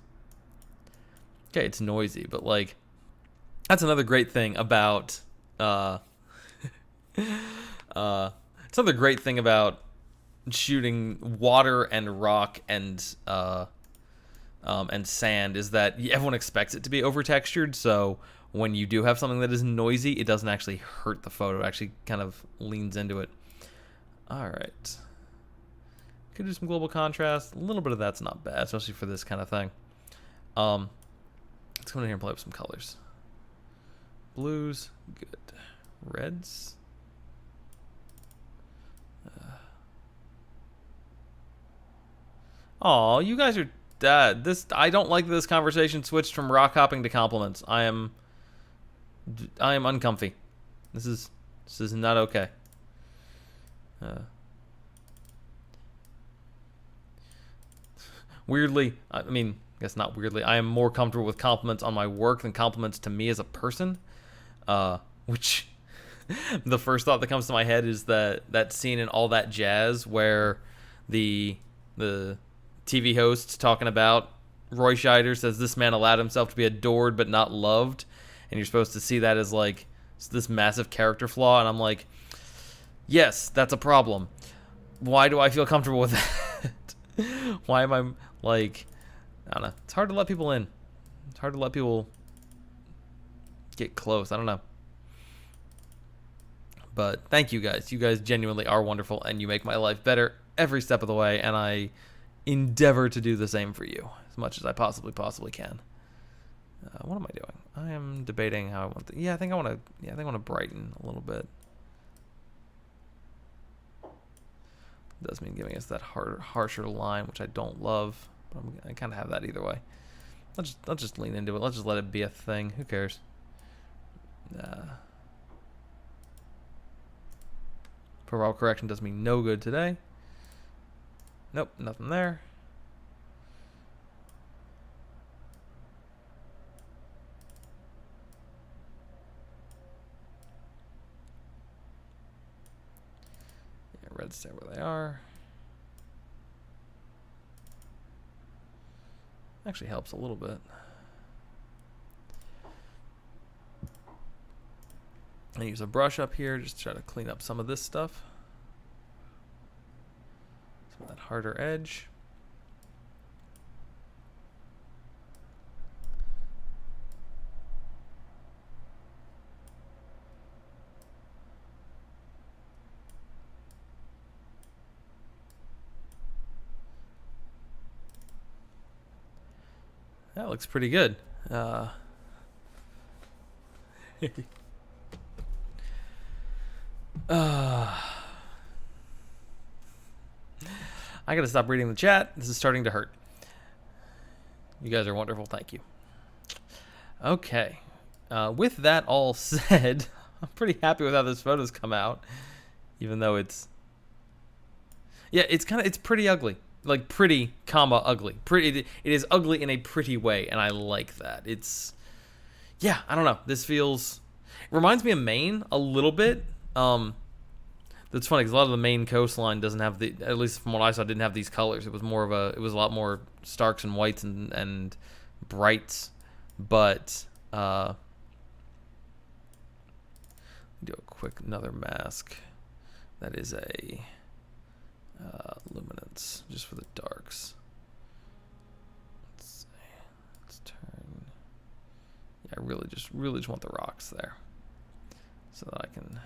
okay. It's noisy, but like that's another great thing about it's another great thing about shooting water and rock and sand is that everyone expects it to be over textured, so when you do have something that is noisy, it doesn't actually hurt the photo. It actually kind of leans into it. All right. Could do some global contrast. A little bit of that's not bad, especially for this kind of thing. Let's go in here and play with some colors. Blues, good. Reds. Oh, you guys are I don't like this conversation switched from rock hopping to compliments. I am uncomfy. This is not okay. Weirdly, I mean, I guess not weirdly, I am more comfortable with compliments on my work than compliments to me as a person. Which the first thought that comes to my head is that scene in All That Jazz where the TV host's talking about Roy Scheider says this man allowed himself to be adored but not loved, and you're supposed to see that as like this massive character flaw, and I'm like, yes, that's a problem. Why do I feel comfortable with that? Why am I like, I don't know. It's hard to let people in. It's hard to let people get close. I don't know. But thank you guys. You guys genuinely are wonderful, and you make my life better every step of the way, and I endeavor to do the same for you as much as I possibly can. What am I doing? I am debating how I want to. I think I want to brighten a little bit. It does mean giving us that harsher line, which I don't love, but I kind of have that either way. Let's just lean into it. Let's just let it be a thing. Who cares? Profile correction does me no good today. Nope, nothing there. Yeah, reds stay where they are. Actually helps a little bit. I use a brush up here just to try to clean up some of this stuff. Some of that harder edge. That looks pretty good. I gotta stop reading the chat. This is starting to hurt. You guys are wonderful. Thank you. Okay. With that all said, I'm pretty happy with how this photo's come out. Even though it's... Yeah, it's pretty ugly. Like, pretty, comma, ugly. It is ugly in a pretty way, and I like that. It's... Yeah, I don't know. This feels... It reminds me of Maine a little bit. That's funny because a lot of the Maine coastline doesn't have the, at least from what I saw, didn't have these colors. It was more of a, it was a lot more starks and whites and brights. But do a quick another mask. That is a luminance just for the darks. Let's see. Let's turn. Yeah, I really just want the rocks there, so that I can.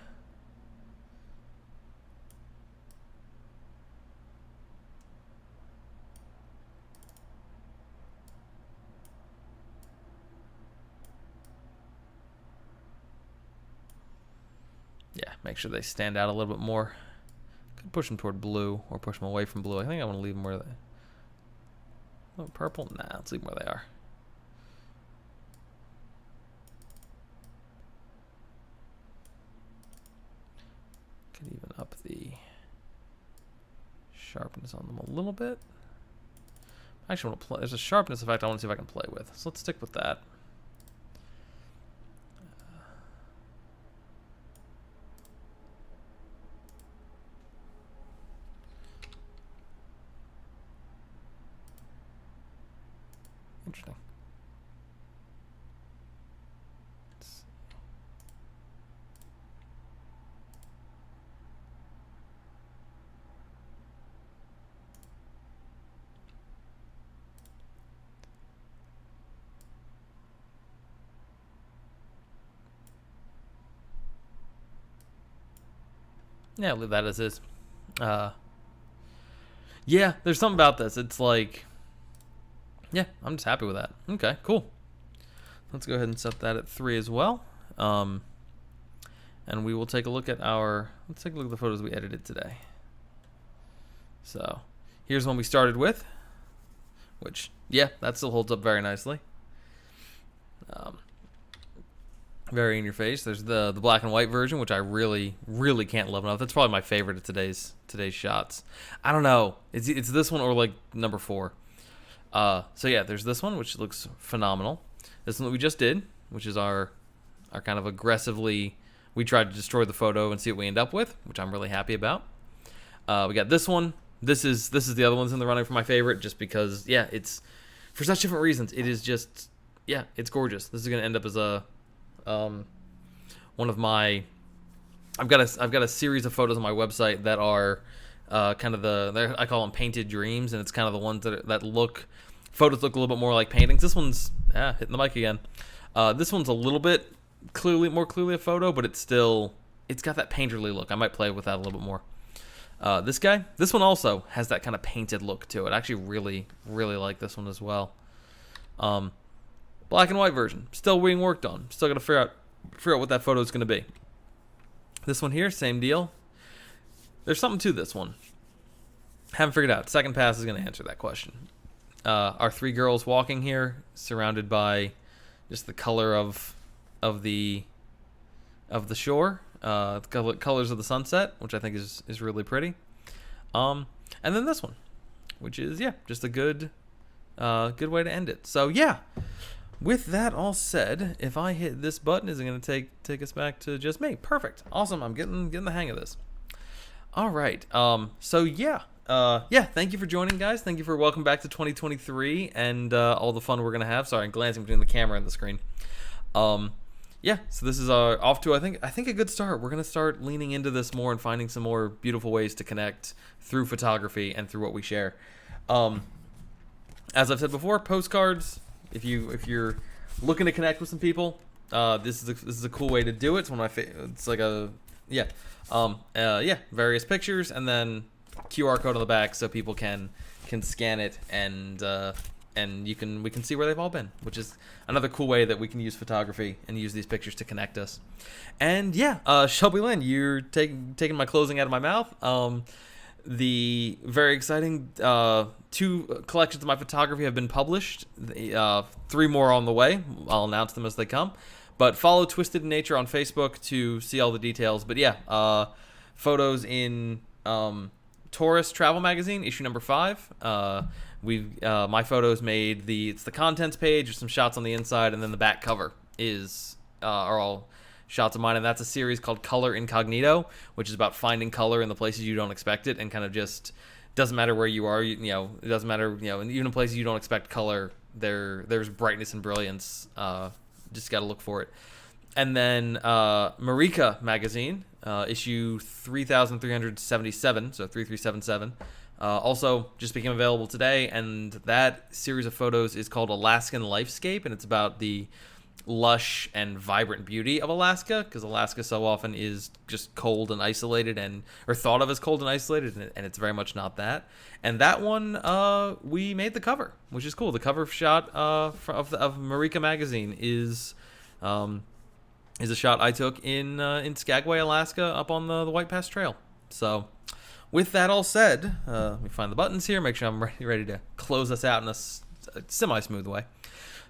Yeah, make sure they stand out a little bit more. Could push them toward blue or push them away from blue. I think I want to leave them where they... Oh, purple? Nah, let's leave them where they are. Could even up the sharpness on them a little bit. I actually want to play... There's a sharpness effect I want to see if I can play with. So let's stick with that. Interesting. Yeah, I'll leave that as is. Yeah, there's something about this. It's like... Yeah, I'm just happy with that. Okay, cool. Let's go ahead and set that at 3 as well. And we will take a look at let's take a look at the photos we edited today. So, here's one we started with, which, yeah, that still holds up very nicely. Very in your face. There's the black and white version, which I really can't love enough. That's probably my favorite of today's shots. I don't know. It's this one or like number 4. So yeah, there's this one, which looks phenomenal. This one that we just did, which is our kind of aggressively, we tried to destroy the photo and see what we end up with, which I'm really happy about. We got this one. This is the other one's in the running for my favorite, just because, yeah, it's for such different reasons, it is just, yeah, it's gorgeous. This is gonna end up as a one of my. I've got a series of photos on my website that are kind of I call them painted dreams, and it's kind of the ones that look. Photos look a little bit more like paintings. This one's hitting the mic again. This one's a little bit more clearly a photo, but it's got that painterly look. I might play with that a little bit more. This one also has that kind of painted look to it. I actually really, really like this one as well. Black and white version, still being worked on. Still got to figure out what that photo is going to be. This one here, same deal. There's something to this one. Haven't figured out. Second pass is going to answer that question. Our 3 girls walking here, surrounded by just the color of the shore, the colors of the sunset, which I think is really pretty. And then this one, which is just a good way to end it. So yeah, with that all said, if I hit this button, is it going to take us back to just me? Perfect, awesome. I'm getting the hang of this. All right. So yeah. Thank you for joining, guys. Thank you for welcome back to 2023 and all the fun we're gonna have. Sorry, I'm glancing between the camera and the screen. So this is off to I think a good start. We're gonna start leaning into this more and finding some more beautiful ways to connect through photography and through what we share. As I've said before, postcards. If you're looking to connect with some people, this is a cool way to do it. It's one of my it's like various pictures and then QR code on the back so people can scan it and we can see where they've all been, which is another cool way that we can use photography and use these pictures to connect us. And Shelby Lynn, you're taking my closing out of my mouth. The very exciting 2 collections of my photography have been published. 3 more on the way. I'll announce them as they come. But follow Twisted in Nature on Facebook to see all the details. But photos in Taurus Travel Magazine, issue number 5. My photos made it's the contents page with some shots on the inside, and then the back cover are all shots of mine, and that's a series called Color Incognito, which is about finding color in the places you don't expect it, and kind of just doesn't matter where you are, it doesn't matter, and even in places you don't expect color, there's brightness and brilliance. Just got to look for it. And then Marika Magazine, issue 3377, so 3377, also just became available today, and that series of photos is called Alaskan Lifescape, and it's about the lush and vibrant beauty of Alaska, because Alaska so often is just cold and isolated, or thought of as cold and isolated, and it's very much not that. And that one, we made the cover, which is cool. The cover shot of Marika Magazine is a shot I took in Skagway, Alaska, up on the White Pass Trail. So with that all said, let me find the buttons here, make sure I'm ready to close us out in a semi-smooth way.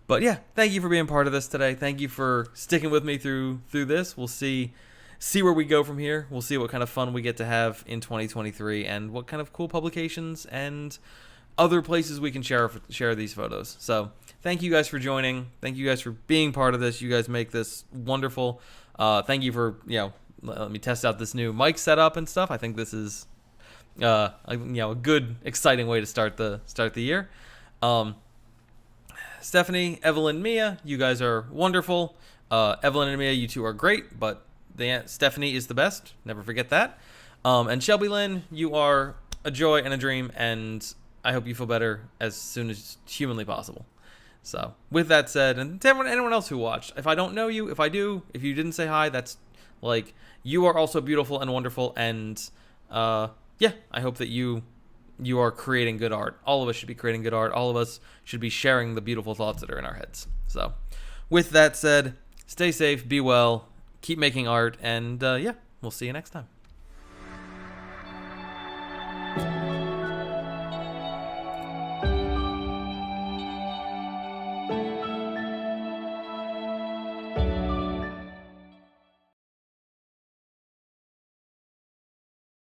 But thank you for being part of this today. Thank you for sticking with me through this. We'll see where we go from here. We'll see what kind of fun we get to have in 2023 and what kind of cool publications and other places we can share these photos. So thank you guys for joining. Thank you guys for being part of this. You guys make this wonderful. Thank you for let me test out this new mic setup and stuff. I think this is a good, exciting way to start the year. Stephanie, Evelyn, Mia, you guys are wonderful. Evelyn and Mia, you two are great, but Stephanie is the best. Never forget that. And Shelby Lynn, you are a joy and a dream, and I hope you feel better as soon as humanly possible. So with that said, and to anyone else who watched, if I don't know you, if I do, if you didn't say hi, that's you are also beautiful and wonderful, and I hope that you are creating good art. All of us should be creating good art. All of us should be sharing the beautiful thoughts that are in our heads. So with that said, stay safe, be well, keep making art, and we'll see you next time.